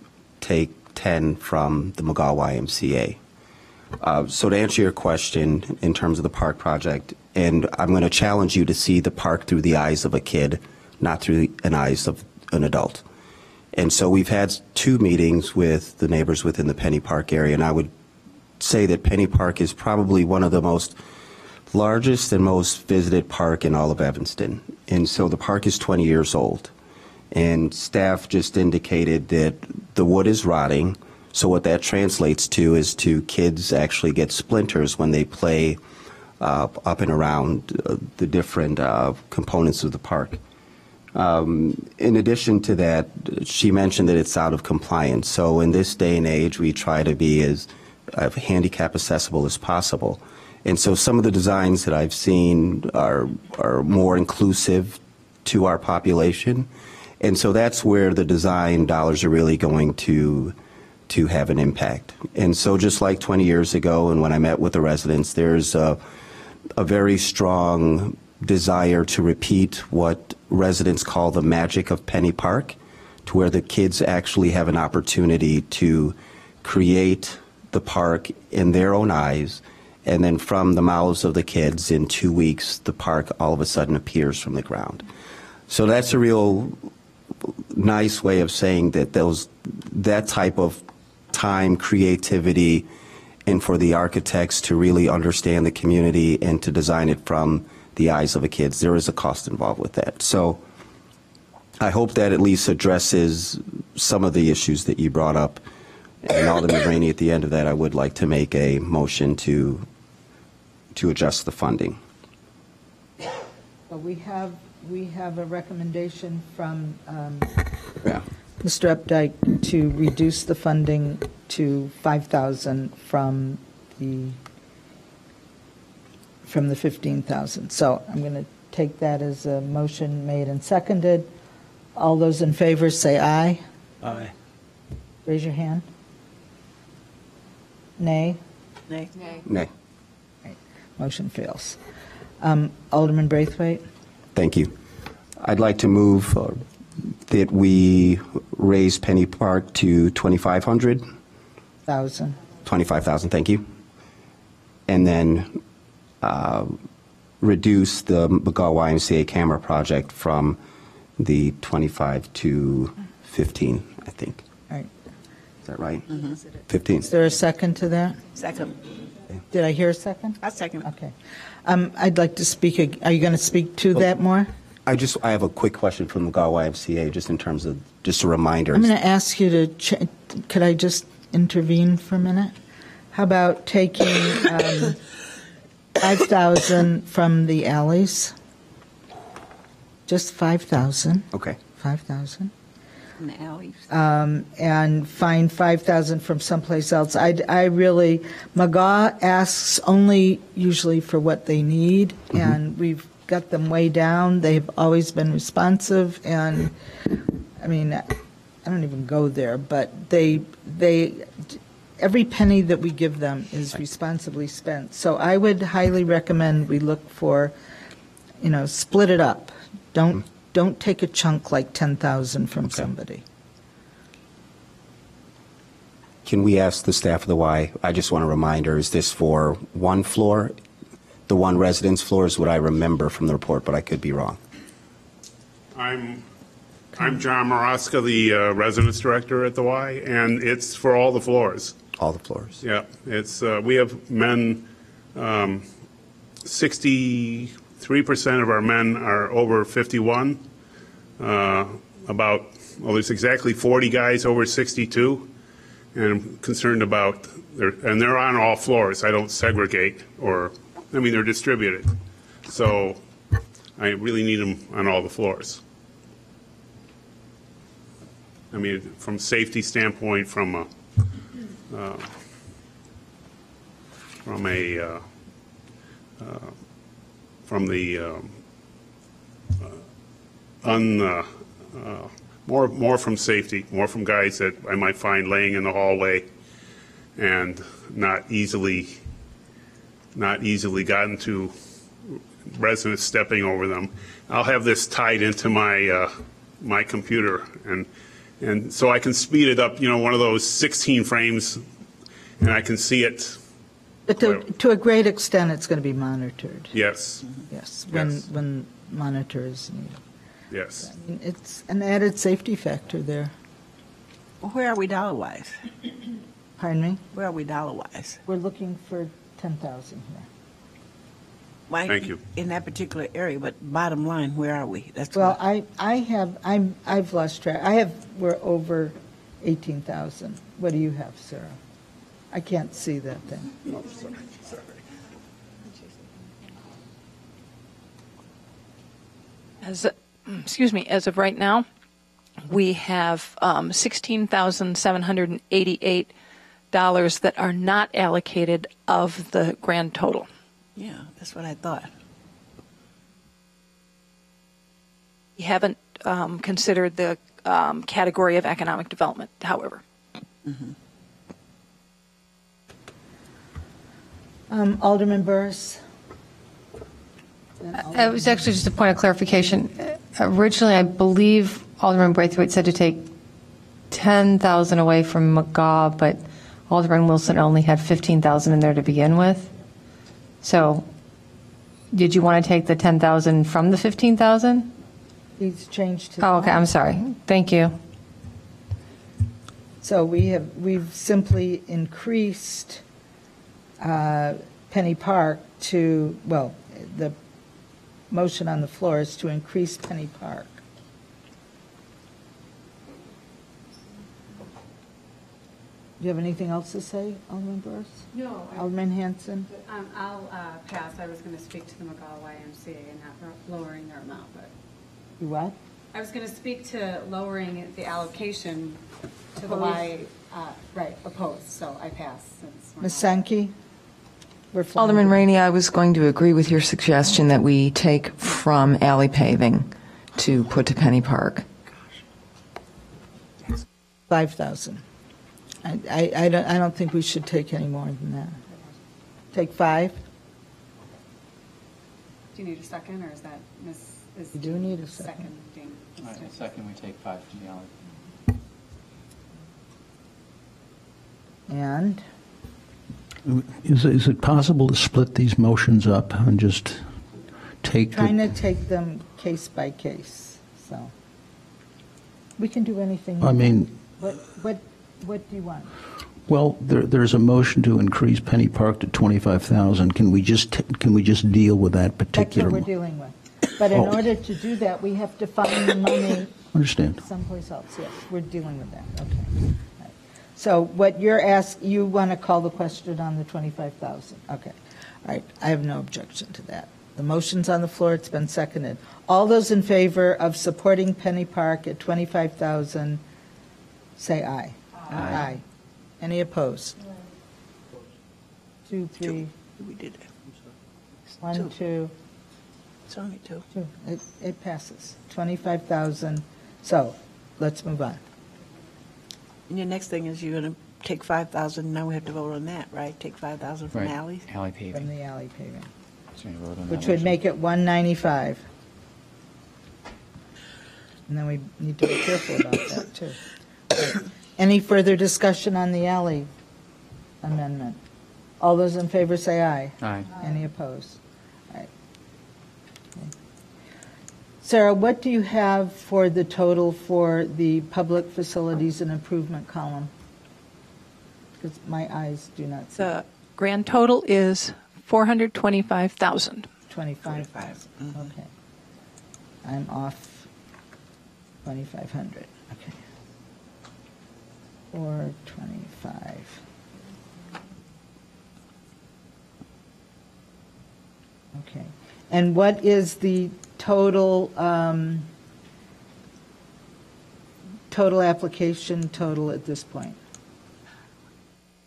take 10 from the McGaw YMCA. So to answer your question in terms of the park project, and I'm going to challenge you to see the park through the eyes of a kid, not through the eyes of an adult. And so we've had 2 meetings with the neighbors within the Penny Park area, and I would say that Penny Park is probably one of the largest and most visited park in all of Evanston. And so the park is 20 years old. And staff just indicated that the wood is rotting. So what that translates to is kids actually get splinters when they play up and around the different components of the park. In addition to that, she mentioned that it's out of compliance. So in this day and age, we try to be as handicap accessible as possible. And so some of the designs that I've seen are more inclusive to our population. And so that's where the design dollars are really going to have an impact. And so just like 20 years ago, and when I met with the residents, there's a very strong desire to repeat what residents call the magic of Penny Park, to where the kids actually have an opportunity to create the park in their own eyes, and then from the mouths of the kids in 2 weeks, the park all of a sudden appears from the ground. So that's a real nice way of saying that that type of time, creativity, and for the architects to really understand the community and to design it from the eyes of the kids. There is a cost involved with that. So I hope that at least addresses some of the issues that you brought up. And Alderman Rainey, at the end of that, I would like to make a motion to adjust the funding. Well, we have a recommendation from Yeah. Mr. Updike to reduce the funding to $5,000 from the 15,000. So I'm going to take that as a motion made and seconded. All those in favor say aye. Aye. Raise your hand. Nay. Nay. Nay. Right. Motion fails. Alderman Braithwaite. Thank you. I'd like to move that we raise Penny Park to 2,500. 25,000, thank you. And then reduce the McGaw YMCA camera project from the 25 to 15, I think. All right. Is that right? 15. Is there a second to that? Second. Did I hear a second? I second. Okay. I'd like to speak. Are you going to speak to that more? I have a quick question from the McGaw YMCA, just in terms of, just a reminder. I'm going to ask you to, could I just intervene for a minute? How about taking 5,000 from the alleys? Just 5,000. Okay. 5,000. In the alleys. And find 5,000 from someplace else. I really, McGaw asks only usually for what they need, and we've got them way down. They've always been responsive, and I mean, I don't even go there, but they every penny that we give them is responsibly spent. So I would highly recommend we look for, split it up. Don't take a chunk like 10,000 from somebody. Can we ask the staff of the Y, I just want a reminder, is this for one floor? The one residence floor is what I remember from the report, but I could be wrong. I'm John Maraska, the residence director at the Y, and it's for all the floors. All the floors. Yeah, it's we have men. 63% of our men are over 51. There's exactly 40 guys over 62, and I'm concerned about and they're on all floors. I don't segregate they're distributed. So I really need them on all the floors. I mean, from safety standpoint, from more from safety, more from guys that I might find laying in the hallway and not easily gotten to, residents stepping over them. I'll have this tied into my computer, and so I can speed it up, one of those 16 frames, and I can see it. But to a great extent, it's going to be monitored. Yes. Yes, when monitor is needed. Yes. I mean, it's an added safety factor there. Well, where are we dollar-wise? Pardon me? Where are we dollar-wise? We're looking for 10,000 here. Why, Thank you. in that particular area, but bottom line, where are we? That's Well, what- I've lost track. We're over 18,000. What do you have, Sarah? I can't see that thing. Oh, sorry. As of right now, we have $16,788 that are not allocated of the grand total. Yeah, that's what I thought. We haven't considered the category of economic development, however. Alderman Burris? It was actually just a point of clarification. Originally, I believe Alderman Braithwaite said to take 10,000 away from McGaw, but Alderman Wilson only had 15,000 in there to begin with. So did you want to take the 10,000 from the 15,000? He's changed his Oh, okay, I'm sorry. Thank you. So we've simply increased Penny Park to, well, the motion on the floor is to increase Penny Park. Do you have anything else to say, Alderman Burris? No. Alderman Hanson? I'll pass. I was going to speak to the McGall YMCA and not lowering their amount, but. You what? I was going to speak to lowering the allocation to the Y, right, opposed, so I pass. Since we're Ms. not- Sankey? We're flying. Alderman Rainey, I was going to agree with your suggestion that we take from alley paving to put to Penny Park. 5,000. I don't think we should take any more than that. Take 5? Do you need a second, or is that Ms.? You do need a second. Seconding. All right, second, we take 5 from the alley. And? Is it possible to split these motions up and just take? Trying to take them case by case, so. We can do anything. I mean, What do you want? well, there's a motion to increase Penny Park to 25,000. Can we just deal with that That's particular? what we're dealing with. But in order to do that, we have to find the money Understand. someplace else. Yes, we're dealing with that. Okay. All right. So what you're you want to call the question on the 25,000? Okay. All right. I have no objection to that. The motion's on the floor. It's been seconded. All those in favor of supporting Penny Park at 25,000, say aye. Aye. Any opposed? 2, 3. We did it. 1, 2. It's only 2. It passes. 25,000. So let's move on. And your next thing is you're going to take 5,000, now we have to vote on that, right? Take 5,000 from Right, alleys? alley From paving. the alley paving, So you vote on that which would motion. make it 195. And then we need to be careful about that, too. Right. Any further discussion on the alley amendment? All those in favor say aye. Aye. Any opposed? All right. Okay. Sarah, what do you have for the total for the public facilities and improvement column? Because my eyes do not see. The grand total is 425,000. 25,000, okay. I'm off 2,500, okay. 425. Okay. And what is the total, total application total at this point?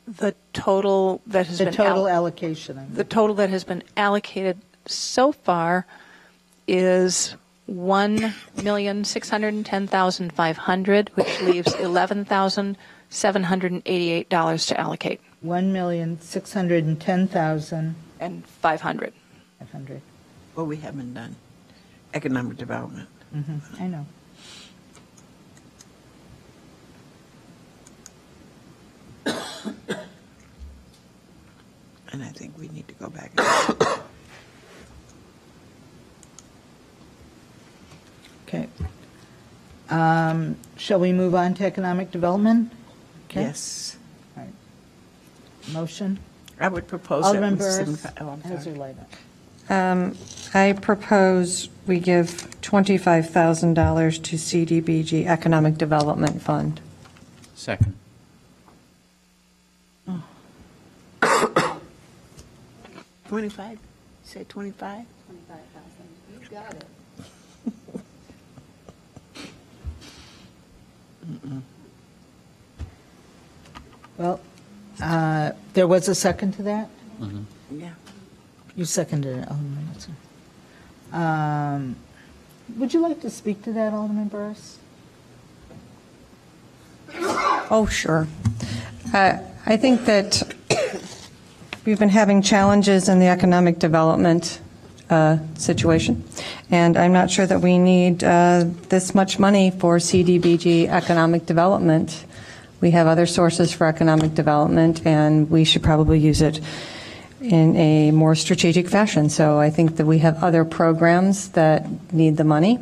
The total that has The been total allocation, I mean. the total that has been allocated so far is $1,610,500, which leaves $11,788 to allocate. $1,610,500. And 500. Well, we haven't done economic development. I know. And I think we need to go back. Okay. Shall we move on to economic development? Okay. Yes. All right. Motion? I would propose Alderman that. Burris I'm has her sorry. light up. I propose we give $25,000 to CDBG Economic Development Fund. Second. 25? You said 25? 25,000. You got it. Well, there was a second to that? Yeah. You seconded it, Alderman Hudson. Would you like to speak to that, Alderman Burris? Oh, sure. I think that we've been having challenges in the economic development situation, and I'm not sure that we need this much money for CDBG economic development. We have other sources for economic development, and we should probably use it in a more strategic fashion. So I think that we have other programs that need the money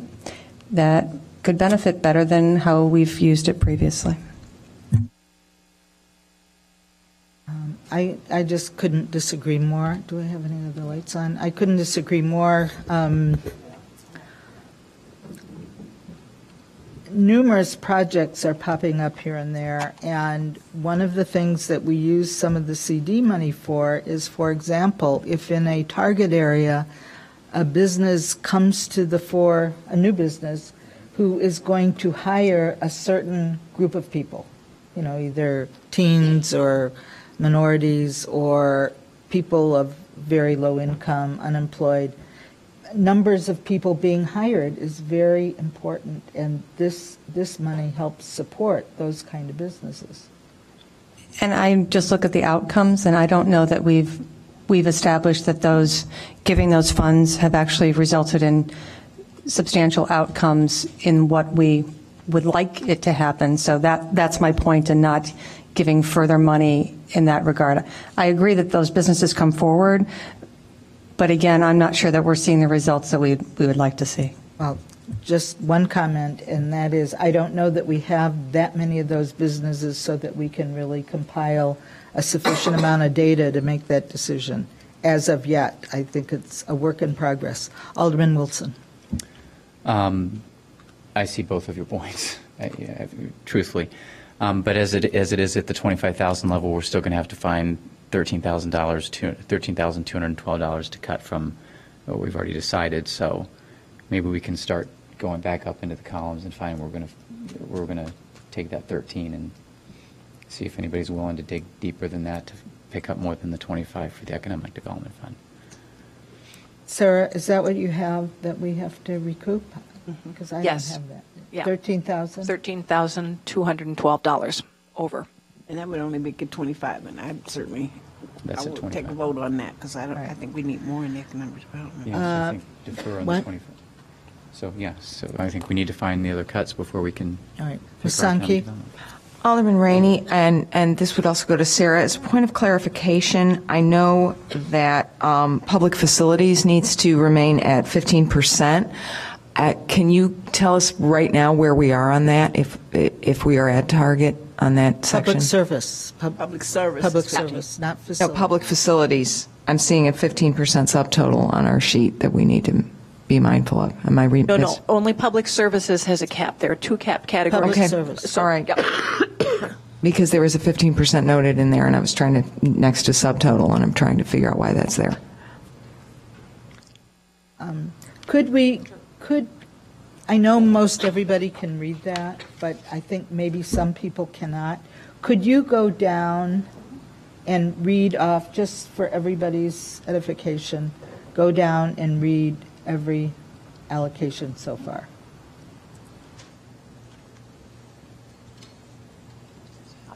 that could benefit better than how we've used it previously. I just couldn't disagree more. Do I have any other lights on? I couldn't disagree more. Numerous projects are popping up here and there, and one of the things that we use some of the CD money for is, for example, if in a target area a business comes to the fore, a new business, who is going to hire a certain group of people, either teens or minorities or people of very low income, unemployed. Numbers of people being hired is very important, and this money helps support those kind of businesses. And I just look at the outcomes, and I don't know that we've established that giving those funds have actually resulted in substantial outcomes in what we would like it to happen. So that's my point in not giving further money in that regard. I agree that those businesses come forward, but again, I'm not sure that we're seeing the results that we would like to see. Well, just one comment, and that is, I don't know that we have that many of those businesses so that we can really compile a sufficient amount of data to make that decision. As of yet, I think it's a work in progress. Alderman Wilson. I see both of your points, truthfully. But as it is at the 25,000 level, we're still going to have to find $13,212 to cut from what we've already decided. So maybe we can start going back up into the columns and find we're going to take that 13 and see if anybody's willing to dig deeper than that to pick up more than the 25 for the Economic Development Fund. Sarah, is that what you have that we have to recoup? Because I Yes. don't have that. Yeah. 13,000? $13,212 over. And that would only make it 25, and I certainly, That's I at will 25. take a vote on that, because I think we need more in economic development. Yeah, so I think defer on the what? 25. So, yeah, so I think we need to find the other cuts before we can. All right. pick Ms. our economic Sankey? development. Alderman Rainey, and this would also go to Sarah, as a point of clarification, I know that public facilities needs to remain at 15%. Can you tell us right now where we are on that, if we are at target on that section? Public service. Public service. Public is 15. service, not No, facility. public facilities. I'm seeing a 15% subtotal on our sheet that we need to be mindful of. Am I reading? No, only public services has a cap. There are two cap categories. Public Okay. service. All right. Yep. Because there was a 15% noted in there, and I was trying to, next to subtotal, and I'm trying to figure out why that's there. I know most everybody can read that, but I think maybe some people cannot. Could you go down and read off, just for everybody's edification, go down and read every allocation so far?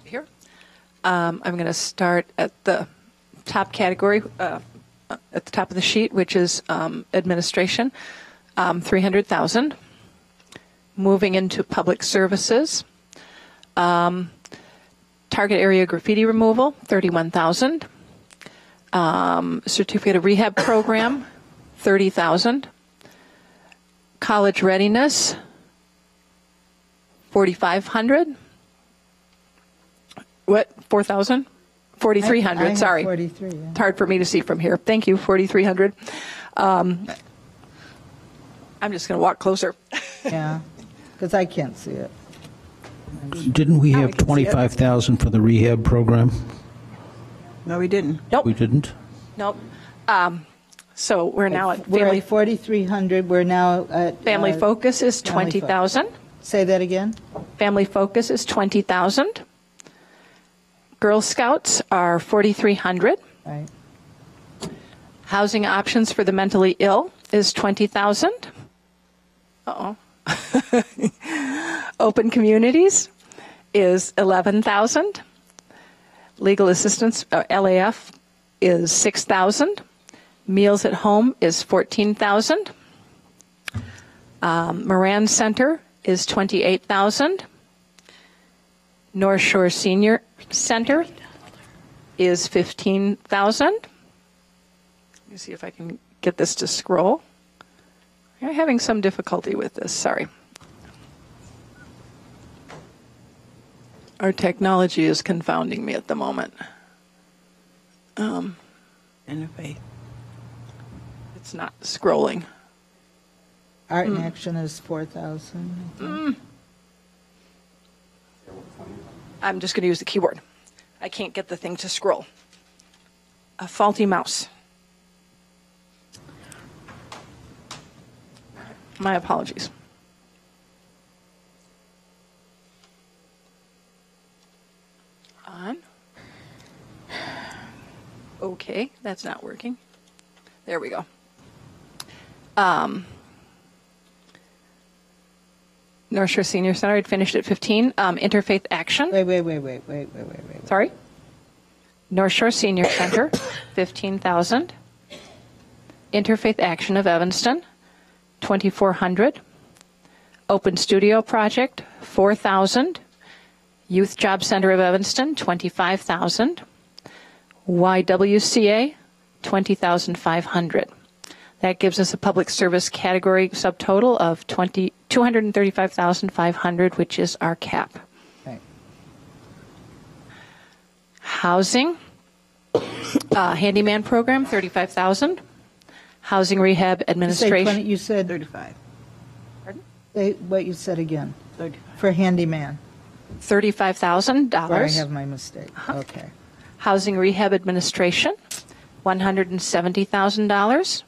Here. I'm going to start at the top category, at the top of the sheet, which is administration, 300,000. Moving into public services, target area graffiti removal, 31,000. Certificate of rehab program, 30,000. College readiness, 4,500. What, 4,000? 4,300, I have sorry. 43, yeah. It's hard for me to see from here. Thank you, 4,300. I'm just going to walk closer. Yeah, because I can't see it. Didn't we Now have we can see it. 25,000 for the rehab program? No, we didn't. Nope, We didn't? nope. So we're now at We're family. at 4,300, we're now at... Family focus is family fo- 20,000. Say that again? Family focus is 20,000. Girl Scouts are 4,300. Right. Housing options for the mentally ill is 20,000. Open communities is 11,000. Legal assistance, LAF, is 6,000. Meals at home is 14,000. Moran Center is 28,000. North Shore Senior Center is 15,000. Let me see if I can get this to scroll. I'm having some difficulty with this, sorry. Our technology is confounding me at the moment. Interfaith. It's not scrolling. Art in Action is 4,000. I'm just going to use the keyboard. I can't get the thing to scroll. A faulty mouse. My apologies. On. Okay, that's not working. There we go. North Shore Senior Center, I'd finished at 15. Interfaith Action. Wait. Sorry. North Shore Senior Center, 15,000. Interfaith Action of Evanston, 2,400. Open Studio Project, 4,000. Youth Job Center of Evanston, 25,000. YWCA, 20,500. That gives us a public service category subtotal of 235,500, which is our cap. Right. Housing, handyman program, 35,000. Housing rehab administration. You said 35. Pardon? What you said again. 35. For handyman. $35,000. Where I have my mistake. Okay. Housing rehab administration, $170,000.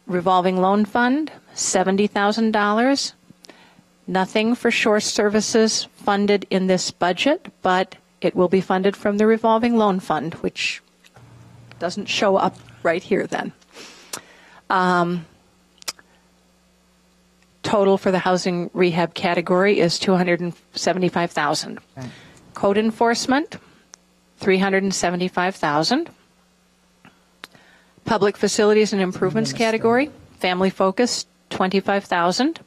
Revolving loan fund, $70,000. Nothing for shore services funded in this budget, but it will be funded from the revolving loan fund, which doesn't show up right here then. Total for the housing rehab category is $275,000. Right. Code enforcement, $375,000. Public facilities and improvements category, family focus, $25,000.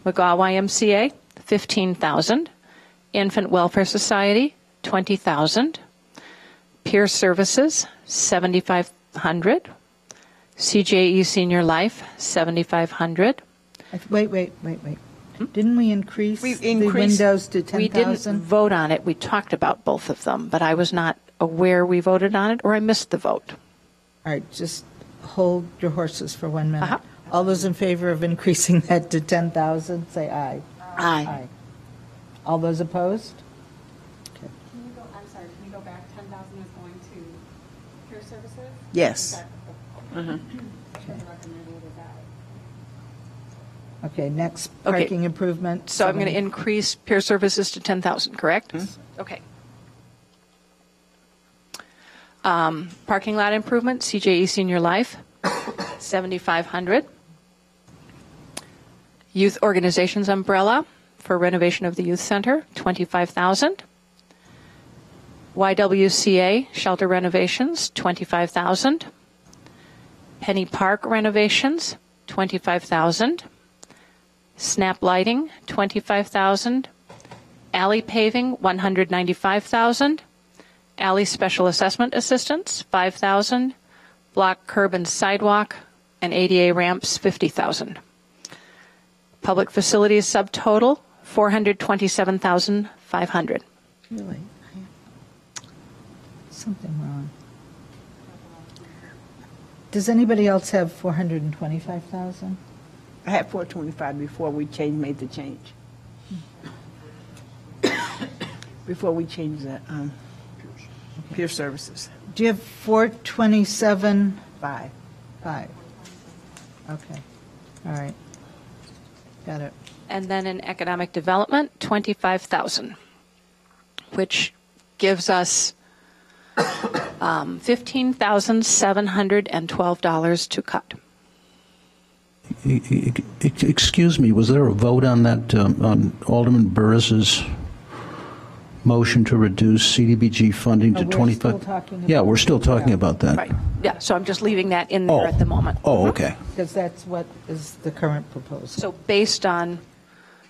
McGaw YMCA, $15,000. Infant Welfare Society, $20,000. Peer Services, $7,500. CJE Senior Life, $7,500. Wait. Didn't we increase We've the increased- windows to 10,000? We didn't vote on it. We talked about both of them, but I was not aware we voted on it, or I missed the vote. All right, just hold your horses for 1 minute. Uh-huh. All those in favor of increasing that to 10,000, say aye. Aye. All those opposed? Okay. I'm sorry, can you go back? 10,000 is going to peer services? Yes. Okay, next, Okay. parking improvement. So I'm going to increase peer services to 10,000, correct? Okay. Parking lot improvement, CJE Senior Life, 7,500. Youth Organizations Umbrella for renovation of the youth center, 25,000. YWCA shelter renovations, 25,000. Penny Park renovations, 25,000. Snap lighting, 25,000. Alley paving, 195,000. Alley special assessment assistance, 5,000. Block curb and sidewalk and ADA ramps, 50,000. Public facilities subtotal, 427,500. Really? Something wrong. Does anybody else have 425,000? I had 425 before we made the change. Before we changed the peer services. Do you have 427? 5. Okay. All right. Got it. And then in economic development, 25,000, which gives us $15,712 to cut. Excuse me, was there a vote on that, on Alderman Burris's motion to reduce CDBG funding to we're 25? still talking Yeah, about we're still talking about that. Right. Yeah, so I'm just leaving that in there Oh. at the moment. Oh, okay. Because that's what is the current proposal. So based on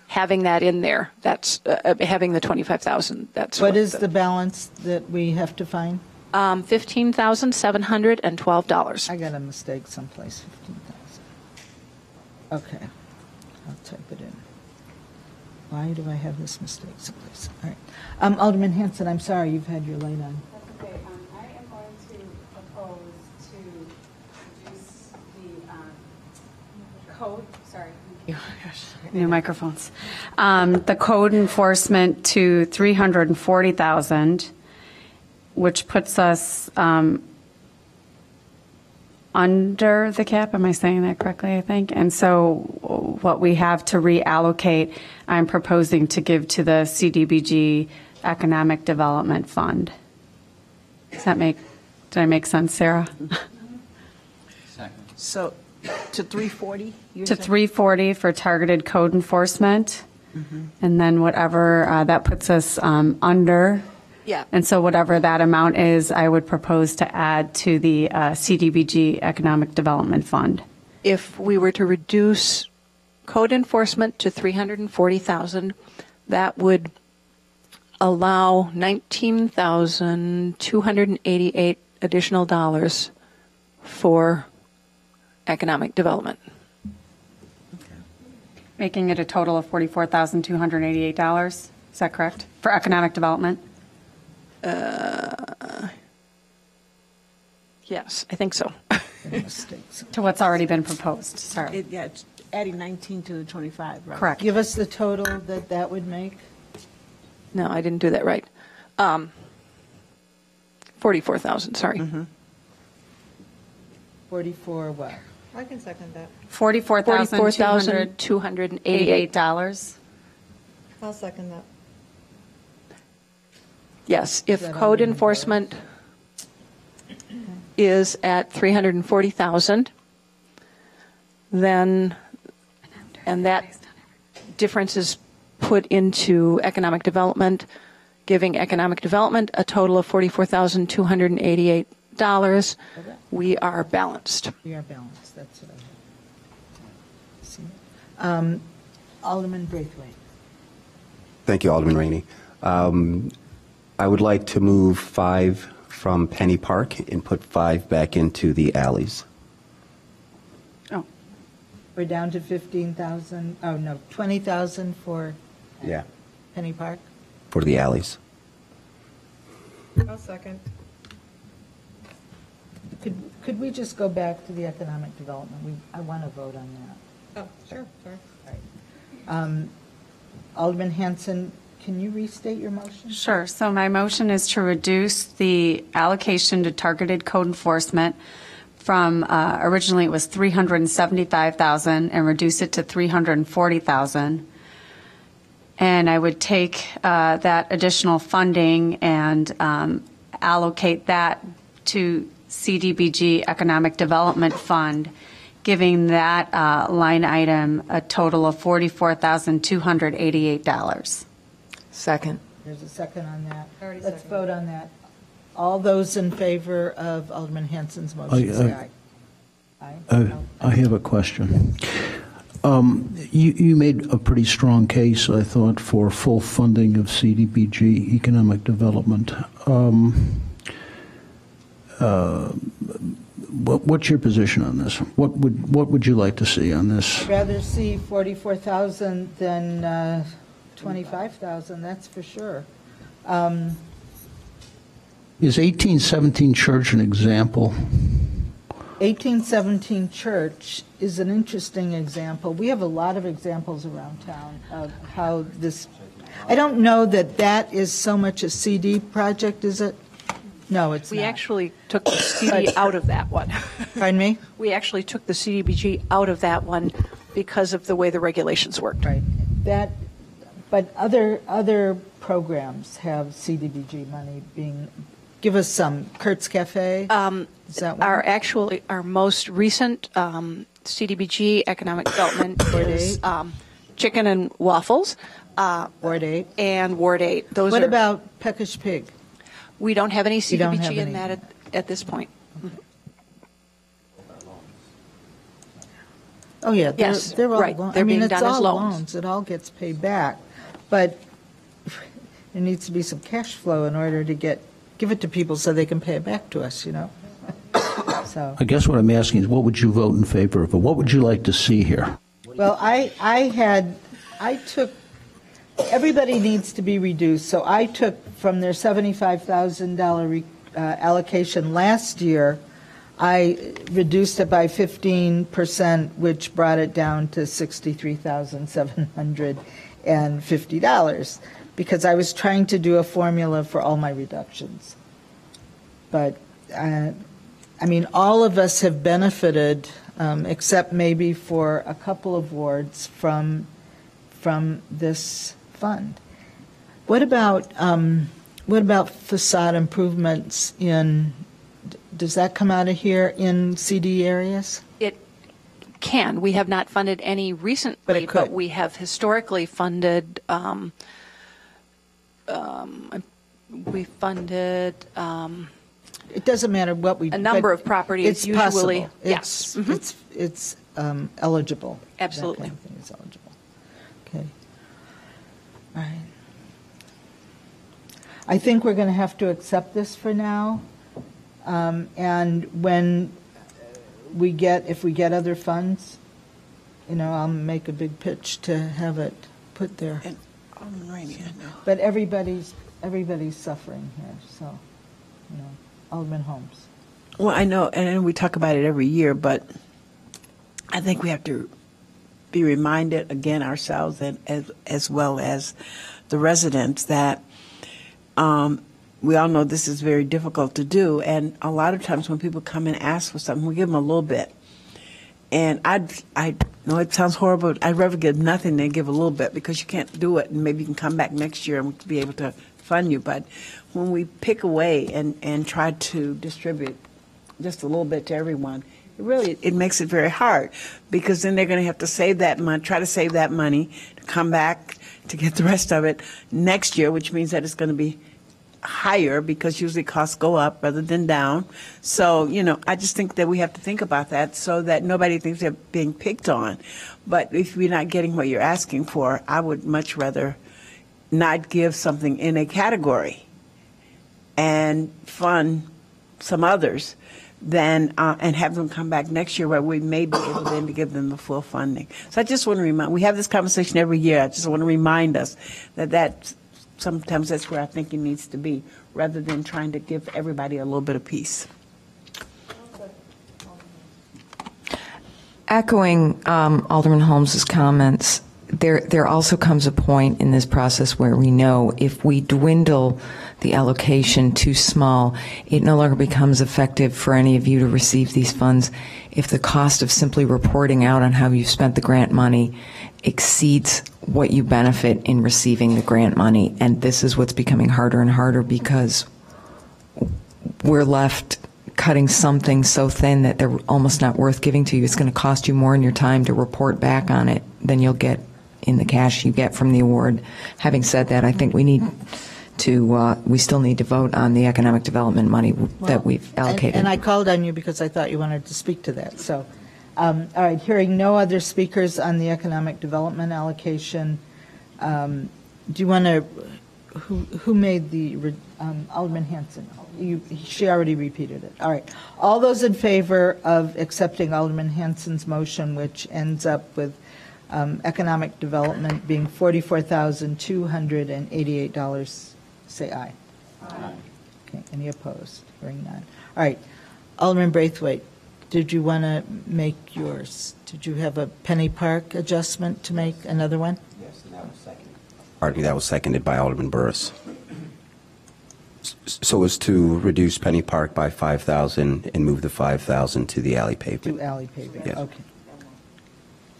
having that in there, that's having the 25,000, that's What is the balance that we have to find? $15,712. I got a mistake someplace, 15,000. Okay, I'll type it in. Why do I have this mistake someplace? All right. Alderman Hanson, I'm sorry, you've had your light on. That's okay. I am to reduce the code, sorry. New microphones. The code enforcement to 340,000, which puts us under the cap. Am I saying that correctly, I think? And so what we have to reallocate, I'm proposing to give to the CDBG Economic Development Fund. Did I make sense, Sarah? So to 340? To 340 for targeted code enforcement. And then whatever, that puts us under. Yeah. And so whatever that amount is, I would propose to add to the CDBG Economic Development Fund. If we were to reduce code enforcement to 340,000, that would allow 19,288 additional dollars for economic development. Making it a total of $44,288. Is that correct? For economic development? Yes, I think so. To what's already been proposed, sorry. Yeah, it's adding 19 to the 25, right? Correct. Give us the total that would make. No, I didn't do that right. 44,000, sorry. 44 what? I can second that. $44,288. I'll second that. Yes, if that code under enforcement is at 340,000, then, and that difference is put into economic development, giving economic development a total of $44,288, we are balanced. We are balanced, that's what I have. Alderman Braithwaite. Thank you, Alderman Rainey. I would like to move 5 from Penny Park and put 5 back into the alleys. Oh, We're down to 15,000, oh no, 20,000 for Yeah. Penny Park. For the alleys. I'll second. Could we just go back to the economic development? I want to vote on that. Oh, sure, sorry. Right. Alderman Hanson, can you restate your motion? sure. So my motion is to reduce the allocation to targeted code enforcement from, originally it was 375,000 and reduce it to 340,000. And I would take that additional funding and allocate that to CDBG Economic Development Fund, giving that line item a total of $44,288. Second. There's a second on that. Let's vote on that. All those in favor of Alderman Hanson's motion, say aye. Aye. I have a question. You made a pretty strong case, I thought, for full funding of CDBG economic development. What's your position on this? What would you like to see on this? I'd rather see 44,000 than 25,000, that's for sure. Is 1817 Church an example? 1817 Church is an interesting example. We have a lot of examples around town of how this, I don't know that that is so much a CD project, is it? No, it's We not. actually took the CD out of that one. Pardon me? We actually took the CDBG out of that one because of the way the regulations worked. Right. That, but other programs have CDBG money being, give us some. Kurt's Cafe? Is that one? Our most recent CDBG economic development is Chicken and Waffles. Ward 8? And Ward 8. What about Peckish Pig? We don't have any You don't have CDBG in any. that at this point. Oh, yeah. Yes, They're all right. loans. They're I mean, being it's done as all loans. loans. It all gets paid back. But there needs to be some cash flow in order to give it to people so they can pay it back to us, you know? So, I guess what I'm asking is, what would you vote in favor of? Or what would you like to see here? well, I took, everybody needs to be reduced, so I took from their $75,000 allocation last year, I reduced it by 15%, which brought it down to $63,750, because I was trying to do a formula for all my reductions. But, I mean, all of us have benefited, except maybe for a couple of wards, from this fund. What about facade improvements in, does that come out of here in CD areas? It can. We have not funded any recently, But it could. we have historically funded, we funded It doesn't matter what we. a number but of properties, it's usually. possible. Yes. It's eligible. Absolutely. That kind of thing is eligible. Okay. All right. I think we're going to have to accept this for now. And when if we get other funds, I'll make a big pitch to have it put there. And Alderman Rainey, I know. But everybody's suffering here, so, Alderman Holmes. Well, I know, and we talk about it every year, but I think we have to be reminded again ourselves, and as well as the residents, that we all know this is very difficult to do, and a lot of times when people come and ask for something, we give them a little bit. And I know it sounds horrible, but I'd rather give nothing than give a little bit, because you can't do it, and maybe you can come back next year and we'll be able to fund you. But when we pick away and try to distribute just a little bit to everyone, it makes it very hard, because then they're going to have to save that money, try to save that money to come back to get the rest of it next year, which means that it's going to be higher, because usually costs go up rather than down. So, I just think that we have to think about that so that nobody thinks they're being picked on. But if we're not getting what you're asking for, I would much rather not give something in a category and fund some others than and have them come back next year where we may be able then to give them the full funding. So I just want to remind, we have this conversation every year. I just want to remind us that sometimes that's where our thinking needs to be, rather than trying to give everybody a little bit of peace. Echoing Alderman Holmes's comments, there also comes a point in this process where we know if we dwindle the allocation too small, it no longer becomes effective for any of you to receive these funds if the cost of simply reporting out on how you spent the grant money exceeds what you benefit in receiving the grant money. And this is what's becoming harder and harder, because we're left cutting something so thin that they're almost not worth giving to you. It's going to cost you more in your time to report back on it than you'll get in the cash you get from the award. Having said that, I think we still need to vote on the economic development money that we've allocated. And I called on you because I thought you wanted to speak to that. So, all right, hearing no other speakers on the economic development allocation, do you want to, who made the, Alderman Hanson? She already repeated it. All right. All those in favor of accepting Alderman Hanson's motion, which ends up with economic development being $44,288, say aye. Aye. Okay, any opposed? Hearing none. All right, Alderman Braithwaite, did you want to make yours? Did you have a Penny Park adjustment to make, another one? Yes, and that was seconded. Pardon me, that was seconded by Alderman Burris. So as to reduce Penny Park by 5,000 and move the 5,000 to the alley pavement. To alley paving, Yes. okay.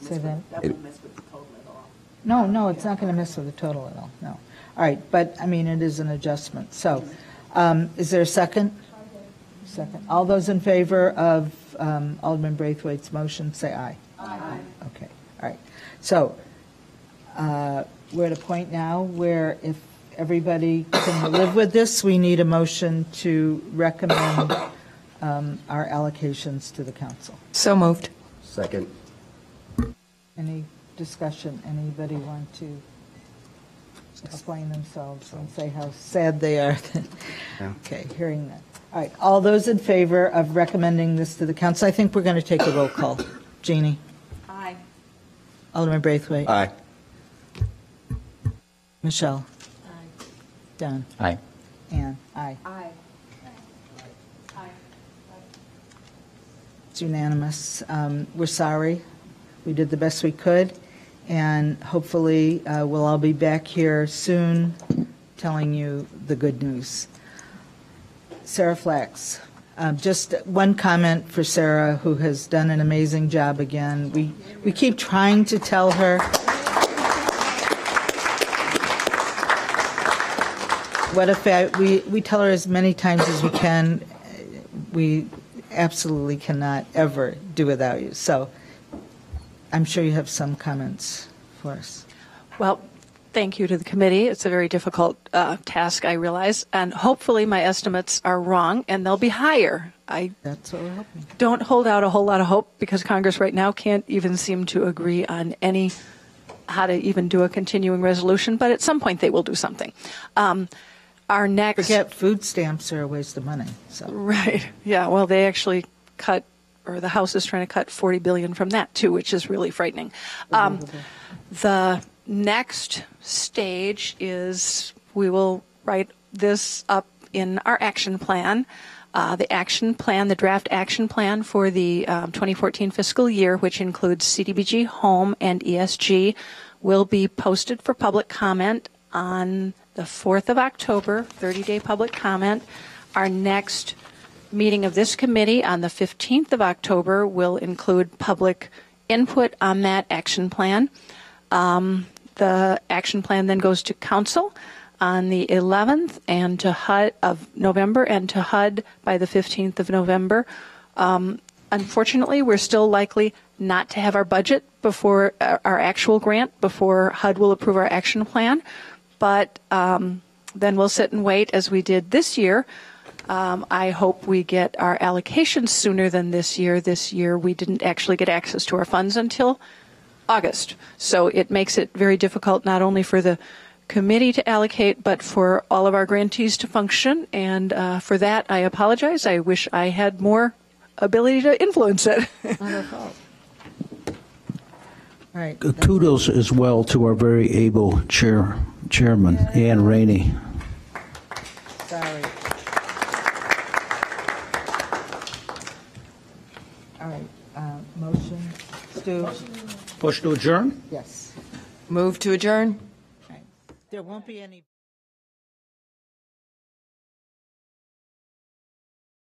Say that? It- No, it's not going to mess with the total at all, no. All right, but, I mean, it is an adjustment. So, is there a second? Second. All those in favor of Alderman Braithwaite's motion, say aye. Aye. Okay, all right. So, we're at a point now where if everybody can live with this, we need a motion to recommend our allocations to the council. So moved. Second. Any discussion? Anybody want to explain themselves and say how sad they are? Yeah. Okay, hearing that. All right, all those in favor of recommending this to the council, I think we're going to take a roll call. Jeannie? Aye. Alderman Braithwaite? Aye. Michelle? Aye. Don? Aye. Ann? Aye. Aye. It's unanimous. We're sorry. We did the best we could, and hopefully we'll all be back here soon telling you the good news. Sarah Flax. Just one comment for Sarah, who has done an amazing job again. We keep trying to tell her what if we tell her as many times as we can. We absolutely cannot ever do without you. So I'm sure you have some comments for us. Well, thank you to the committee. It's a very difficult task, I realize, and hopefully my estimates are wrong and they'll be higher. That's what we're hoping. Don't hold out a whole lot of hope because Congress right now can't even seem to agree on how to even do a continuing resolution, but at some point they will do something. Our next... Forget food stamps are a waste of money. So. Right. Yeah, well, they actually cut, or the House is trying to cut $40 billion from that too, which is really frightening. The next stage is we will write this up in our action plan. The action plan, the draft action plan for the 2014 fiscal year, which includes CDBG, home, and ESG, will be posted for public comment on the 4th of October, 30-day public comment. Our next meeting of this committee on the 15th of October will include public input on that action plan. The action plan then goes to council on the 11th and to HUD of November and to HUD by the 15th of November. Unfortunately, we're still likely not to have our budget before our actual grant, before HUD will approve our action plan. But then we'll sit and wait as we did this year. I hope we get our allocations sooner than this year. This year we didn't actually get access to our funds until August. So it makes it very difficult not only for the committee to allocate, but for all of our grantees to function. And for that, I apologize. I wish I had more ability to influence it. Not our fault. All right. Kudos as well to our very able chairman, Ann Rainey. Sorry. All right. Motion. Stu? Push to adjourn? Yes. Move to adjourn? Right. There won't be any.